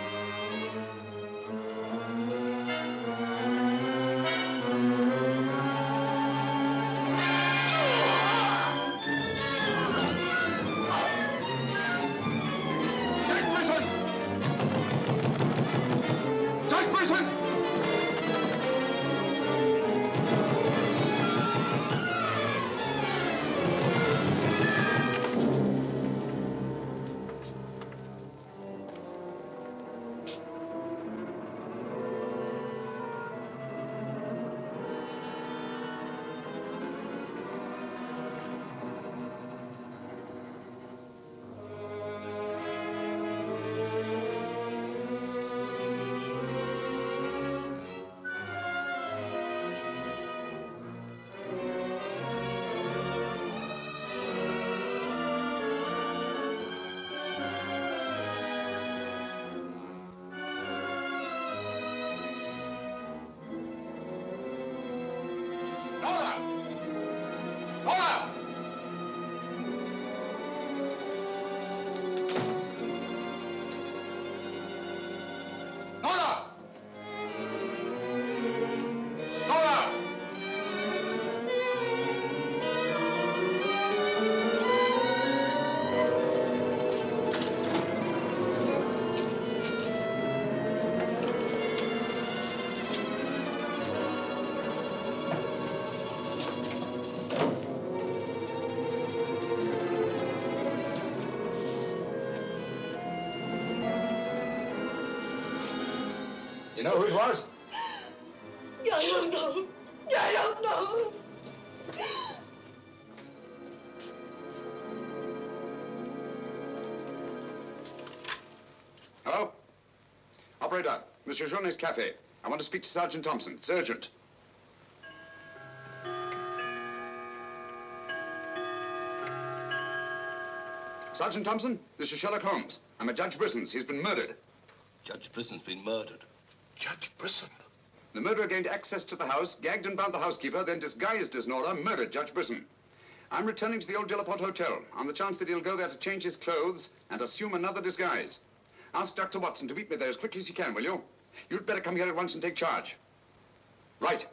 You know who it was? I don't know. I don't know. Hello? Operator, Monsieur Journet's cafe. I want to speak to Sergeant Thompson. It's urgent. Sergeant Thompson, this is Sherlock Holmes. I'm at Judge Brisson's. He's been murdered. Judge Brisson's been murdered. Judge Brisson? The murderer gained access to the house, gagged and bound the housekeeper, then disguised as Nora, murdered Judge Brisson. I'm returning to the old Delaporte Hotel on the chance that he'll go there to change his clothes and assume another disguise. Ask Dr. Watson to meet me there as quickly as he can, will you? You'd better come here at once and take charge. Right.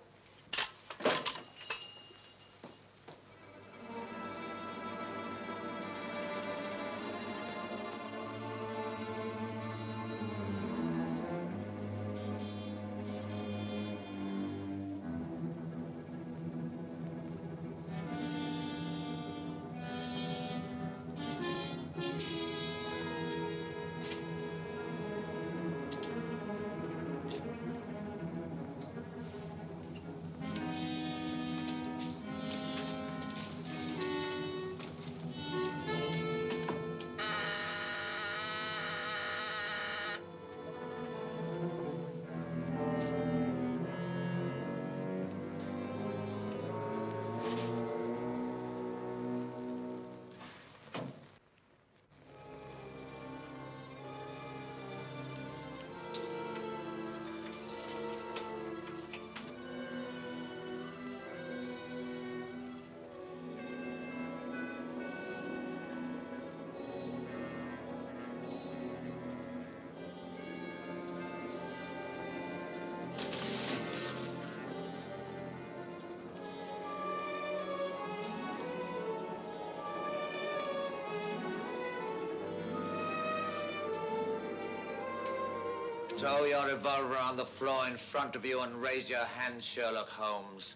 Throw your revolver on the floor in front of you and raise your hand, Sherlock Holmes.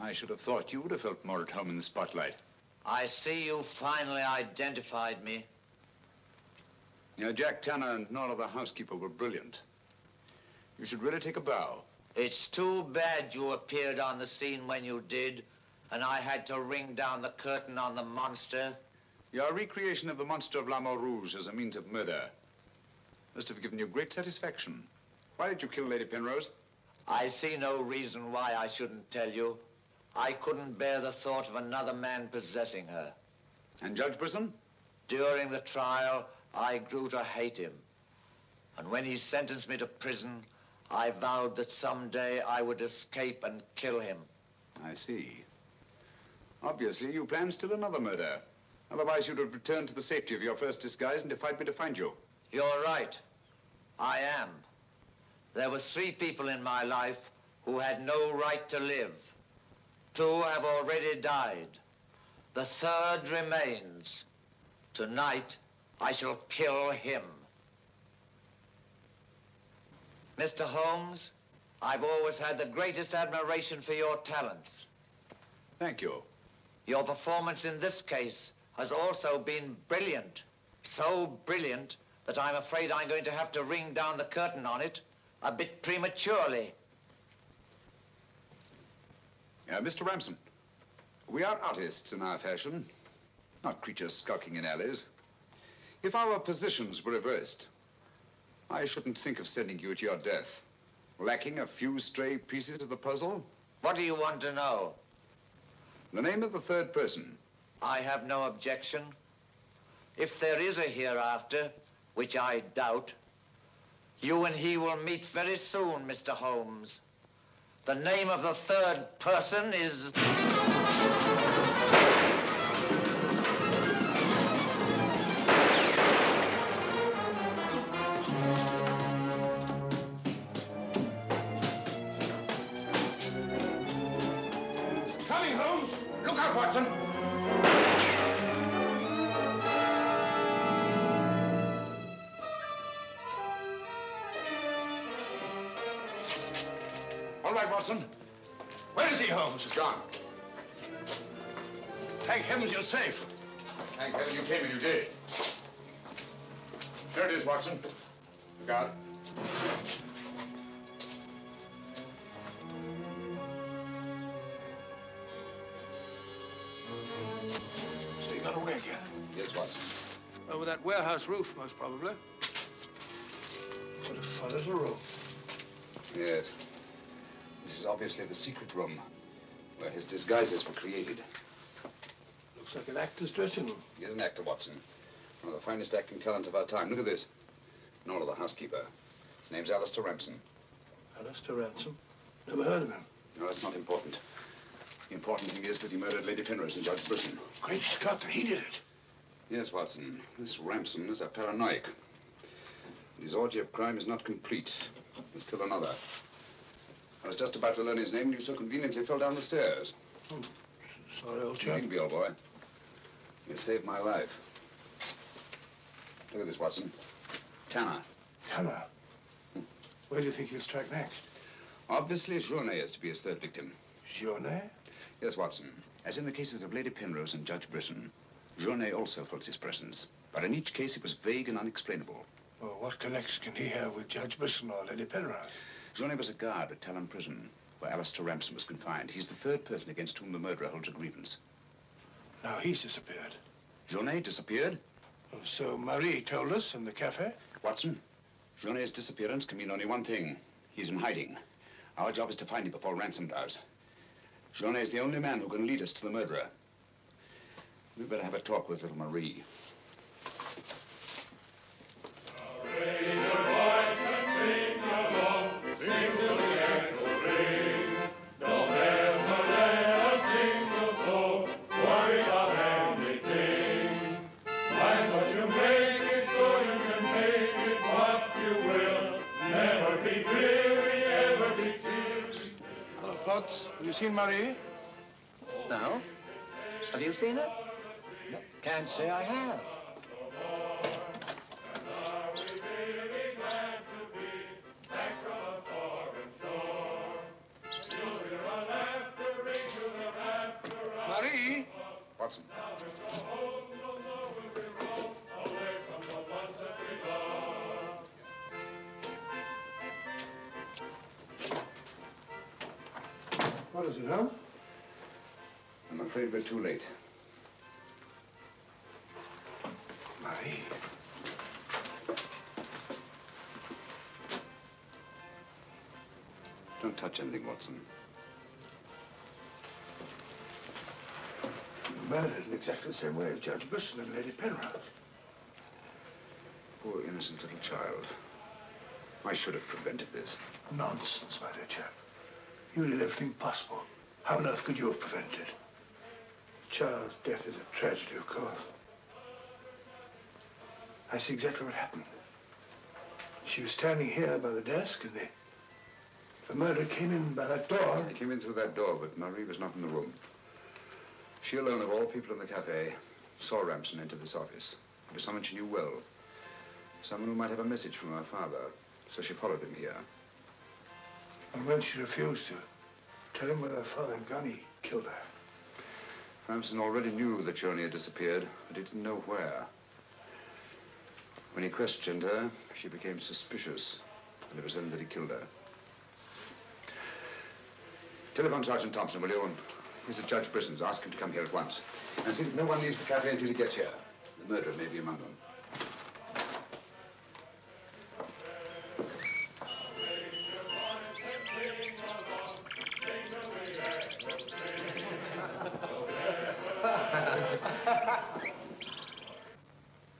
I should have thought you would have felt more at home in the spotlight. I see you finally identified me. Jack Tanner and Nora the housekeeper were brilliant. You should really take a bow. It's too bad you appeared on the scene when you did, and I had to ring down the curtain on the monster. Your recreation of the monster of La Mort Rouge as a means of murder must have given you great satisfaction. Why did you kill Lady Penrose? I see no reason why I shouldn't tell you. I couldn't bear the thought of another man possessing her. And Judge Brisson? During the trial, I grew to hate him. And when he sentenced me to prison, I vowed that someday I would escape and kill him. I see. Obviously, you planned still another murder. Otherwise, you'd have returned to the safety of your first disguise and defied me to find you. You're right. I am. There were 3 people in my life who had no right to live. 2 have already died. The 3rd remains. Tonight, I shall kill him. Mr. Holmes, I've always had the greatest admiration for your talents. Thank you. Your performance in this case has also been brilliant. So brilliant that I'm afraid I'm going to have to ring down the curtain on it a bit prematurely. Mr. Ramson, we are artists in our fashion, not creatures skulking in alleys. If our positions were reversed, I shouldn't think of sending you to your death, lacking a few stray pieces of the puzzle. What do you want to know? The name of the 3rd person. I have no objection. If there is a hereafter, which I doubt, you and he will meet very soon, Mr. Holmes. The name of the 3rd person is... Coming, Holmes! Look out, Watson! All right, Watson. Where is he, Holmes? He's gone. Thank heavens you're safe. Thank heaven you came and you did. There it is, Watson. Got it. So you got away again? Yes, Watson. Over that warehouse roof, most probably. What a fun little room. Yes. This is obviously the secret room where his disguises were created. Looks like an actor's dressing room. He is an actor, Watson. One of the finest acting talents of our time. Look at this. Nora, the housekeeper. His name's Alistair Ramson. Alistair Ransom? Never heard of him. No, that's not important. The important thing is that he murdered Lady Penrose and Judge Brisson. Great Scott, he did it. Yes, Watson. This Ramson is a paranoiac. His orgy of crime is not complete. There's still another. I was just about to learn his name when you so conveniently fell down the stairs. Sorry, old chap. You can be, old boy. You saved my life. Look at this, Watson. Tanner. Tanner? Where do you think he'll strike next? Obviously, Journet is to be his 3rd victim. Journet? Yes, Watson. As in the cases of Lady Penrose and Judge Brisson, Journet also felt his presence. But in each case, it was vague and unexplainable. Well, what connection can he have with Judge Brisson or Lady Penrose? Journet was a guard at Talon Prison, where Alistair Ramson was confined. He's the 3rd person against whom the murderer holds a grievance. Now he's disappeared. Journet disappeared? Well, so Marie told us in the cafe. Watson, Journet's disappearance can mean only one thing. He's in hiding. Our job is to find him before Ransom does. Journet is the only man who can lead us to the murderer. We'd better have a talk with little Marie. Potts, have you seen Marie? No. Have you seen her? No, can't say I have. What is it, Holmes? I'm afraid we're too late. Marie. Don't touch anything, Watson. Murdered in exactly the same way as Judge Brisson and Lady Penrose. Poor innocent little child. I should have prevented this. Nonsense, my dear chap. You did everything possible. How on earth could you have prevented it? The child's death is a tragedy, of course. I see exactly what happened. She was standing here by the desk, and the murderer came in by that door. He came in through that door, but Marie was not in the room. She alone, of all people in the cafe, saw Ramson enter this office. It was someone she knew well. Someone who might have a message from her father. So she followed him here. And when she refused to tell him where her father had gone, he killed her. Ramson already knew that Johnny had disappeared, but he didn't know where. When he questioned her, she became suspicious, and it was then that he killed her. Telephone Sergeant Thompson, will you? He's at Judge Brisson's. Ask him to come here at once. And see that no one leaves the cafe until he gets here. The murderer may be among them.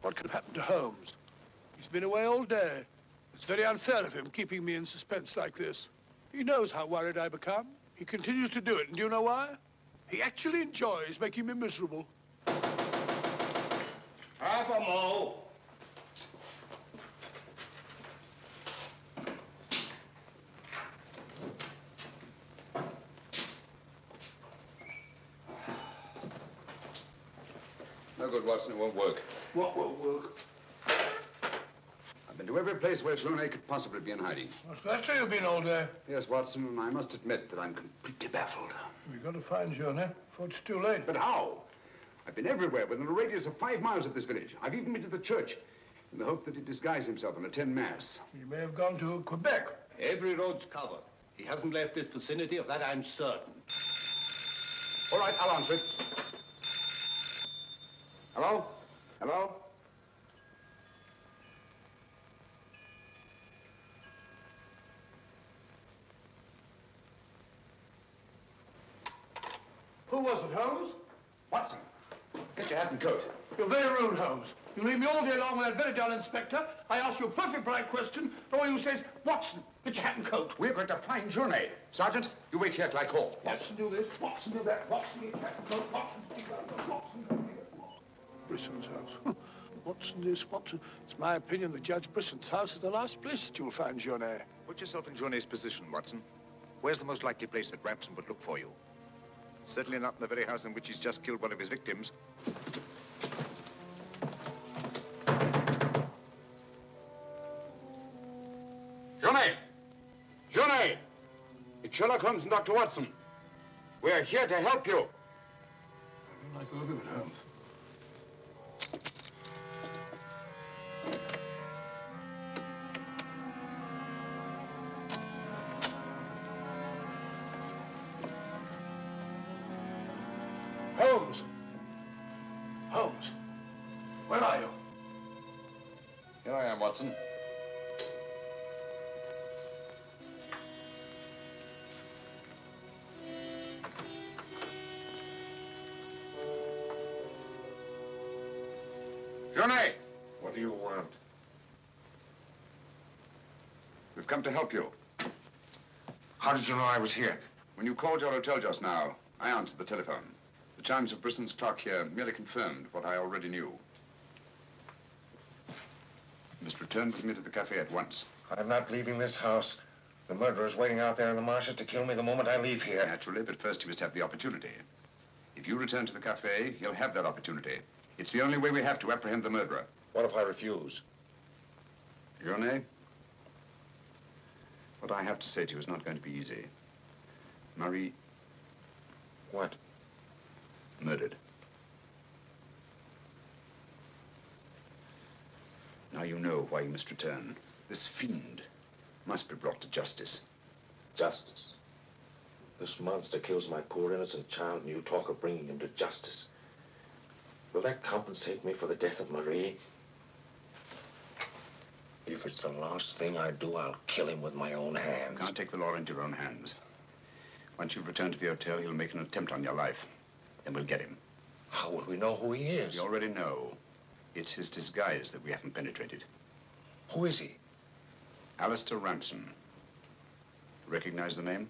What could happen to Holmes? He's been away all day. It's very unfair of him keeping me in suspense like this. He knows how worried I become. He continues to do it, and do you know why? He actually enjoys making me miserable. Half a mo. No good, Watson. It won't work. What won't work? I've been to every place where Journey could possibly be in hiding. That's where you've been all day. Yes, Watson, and I must admit that I'm completely baffled. We've got to find Journey before it's too late. But how? I've been everywhere within a radius of 5 miles of this village. I've even been to the church in the hope that he'd disguise himself and attend Mass. He may have gone to Quebec. Every road's covered. He hasn't left this vicinity, of that I'm certain. All right, I'll answer it. Hello? Hello? Who was it, Holmes? Watson, get your hat and coat. You're very rude, Holmes. You leave me all day long with that very dull inspector. I ask you a perfect polite question. All you say is, Watson, get your hat and coat. We're going to find Journey. Sergeant, you wait here till I call. Watson, do this. Watson, do that. Watson, get your hat and coat. Watson, do that. Watson, do that. Brisson's house. Watson, this, Watson. It's my opinion that Judge Brisson's house is the last place that you'll find Journey. Put yourself in Journey's position, Watson. Where's the most likely place that Ramson would look for you? Certainly not in the very house in which he's just killed one of his victims. Journey! Journey! It's Sherlock Holmes and Dr. Watson. We're here to help you. I don't like the look of it, Holmes. Holmes! Holmes! Where are you? Here I am, Watson. Journey! What do you want? We've come to help you. How did you know I was here? When you called your hotel just now, I answered the telephone. The chimes of Brisson's clock here merely confirmed what I already knew. You must return with me to the cafe at once. I'm not leaving this house. The murderer's waiting out there in the marshes to kill me the moment I leave here. Naturally, but first he must have the opportunity. If you return to the cafe, he'll have that opportunity. It's the only way we have to apprehend the murderer. What if I refuse? Journey, what I have to say to you is not going to be easy. Marie... What? Murdered. Now you know why you must return. This fiend must be brought to justice. Justice? This monster kills my poor innocent child, and you talk of bringing him to justice. Will that compensate me for the death of Marie? If it's the last thing I do, I'll kill him with my own hands. You can't take the law into your own hands. Once you've returned to the hotel, he'll make an attempt on your life. Then we'll get him. How will we know who he is? We already know. It's his disguise that we haven't penetrated. Who is he? Alistair Ramson. Recognize the name?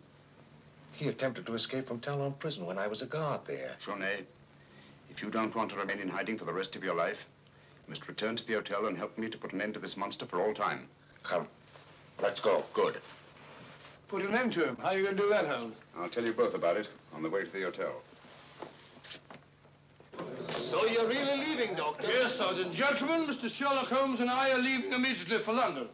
He attempted to escape from Talon prison when I was a guard there. Journey, if you don't want to remain in hiding for the rest of your life, you must return to the hotel and help me to put an end to this monster for all time. Come. Let's go. Good. Put an end to him. How are you going to do that, Holmes? I'll tell you both about it on the way to the hotel. So you're really leaving, Doctor? Yes, Sergeant. Gentlemen, Mr. Sherlock Holmes and I are leaving immediately for London.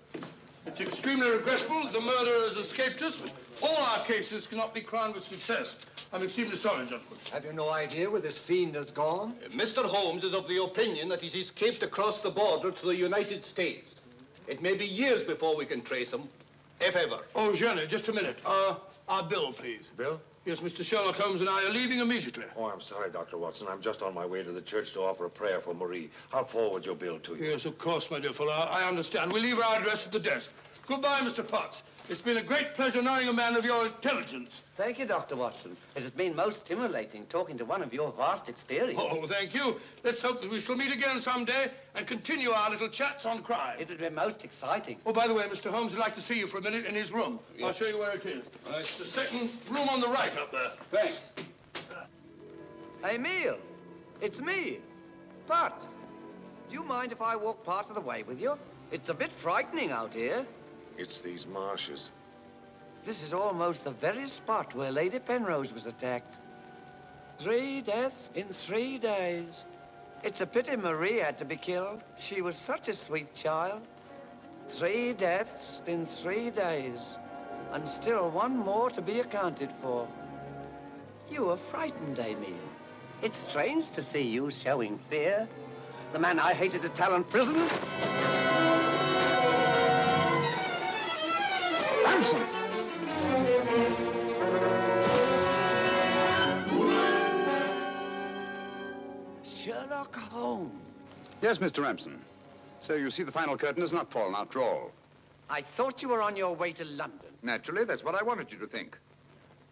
It's extremely regrettable that the murderer has escaped us, but all our cases cannot be crowned with success. I'm extremely sorry, gentlemen. Have you no idea where this fiend has gone? Mr. Holmes is of the opinion that he's escaped across the border to the United States. It may be years before we can trace him, if ever. Oh, Jenny, just a minute. Our bill, please. Bill? Yes, Mr. Sherlock Holmes and I are leaving immediately. Oh, I'm sorry, Dr. Watson. I'm just on my way to the church to offer a prayer for Marie. I'll forward your bill to you. Yes, of course, my dear fellow. I understand. We'll leave our address at the desk. Goodbye, Mr. Potts. It's been a great pleasure knowing a man of your intelligence. Thank you, Dr. Watson. It has been most stimulating talking to one of your vast experience. Oh, thank you. Let's hope that we shall meet again someday and continue our little chats on crime. It would be most exciting. Oh, by the way, Mr. Holmes would like to see you for a minute in his room. Yes. I'll show you where it is. It's the second room on the right up there. Thanks. Emile, it's me, Pat. Do you mind if I walk part of the way with you? It's a bit frightening out here. It's these marshes. This is almost the very spot where Lady Penrose was attacked. 3 deaths in 3 days. It's a pity Marie had to be killed. She was such a sweet child. 3 deaths in 3 days. And still one more to be accounted for. You were frightened, Emile. It's strange to see you showing fear. The man I hated at Talon prison. Ramson! Sherlock Holmes. Yes, Mr. Ramson. So you see the final curtain has not fallen after all. I thought you were on your way to London. Naturally, that's what I wanted you to think.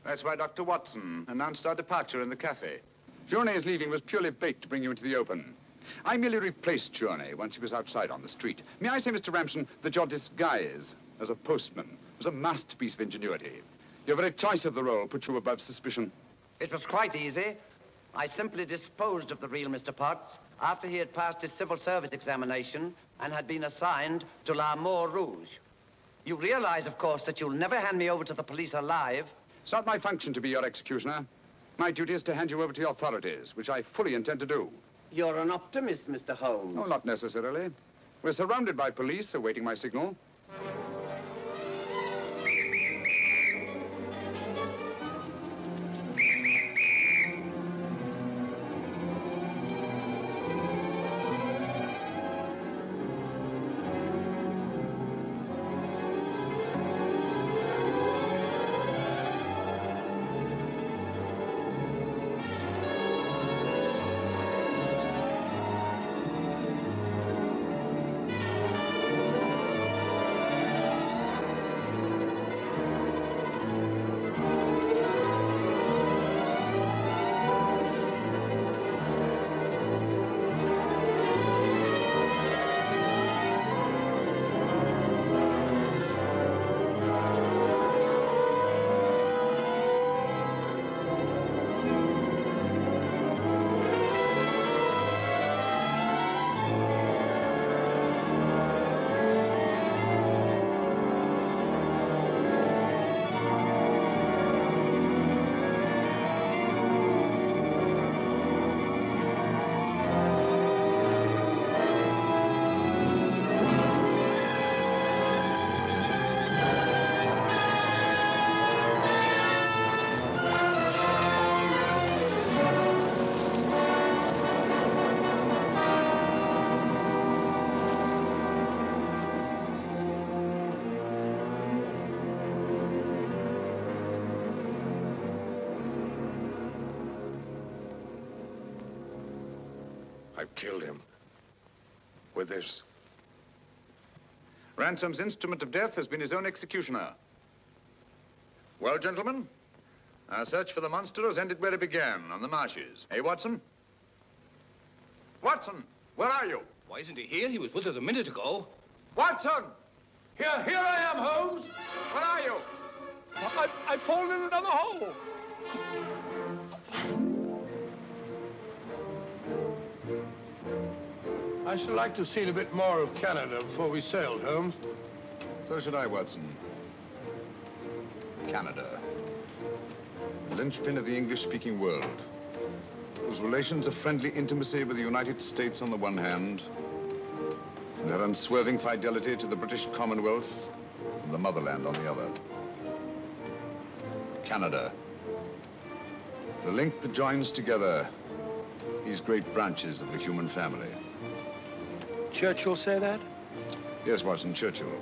That's why Dr. Watson announced our departure in the cafe. Journey's leaving was purely bait to bring you into the open. I merely replaced Journey once he was outside on the street. May I say, Mr. Ramson, that your disguise as a postman was a masterpiece of ingenuity. Your very choice of the role put you above suspicion. It was quite easy. I simply disposed of the real Mr. Potts after he had passed his civil service examination and had been assigned to L'Amour Rouge. You realize, of course, that you'll never hand me over to the police alive. It's not my function to be your executioner. My duty is to hand you over to the authorities, which I fully intend to do. You're an optimist, Mr. Holmes. No, not necessarily. We're surrounded by police awaiting my signal. I've killed him. With this. Ransom's instrument of death has been his own executioner. Well, gentlemen, our search for the monster has ended where it began, on the marshes. Eh, Watson? Watson, where are you? Why isn't he here? He was with us a minute ago. Watson! Here I am, Holmes. Where are you? I've fallen in another hole. I should like to have seen a bit more of Canada before we sailed, Holmes. So should I, Watson. Canada. The linchpin of the English-speaking world, whose relations of friendly intimacy with the United States on the one hand, and their unswerving fidelity to the British Commonwealth and the motherland on the other. Canada. The link that joins together these great branches of the human family. Churchill say that? Yes, Watson, Churchill.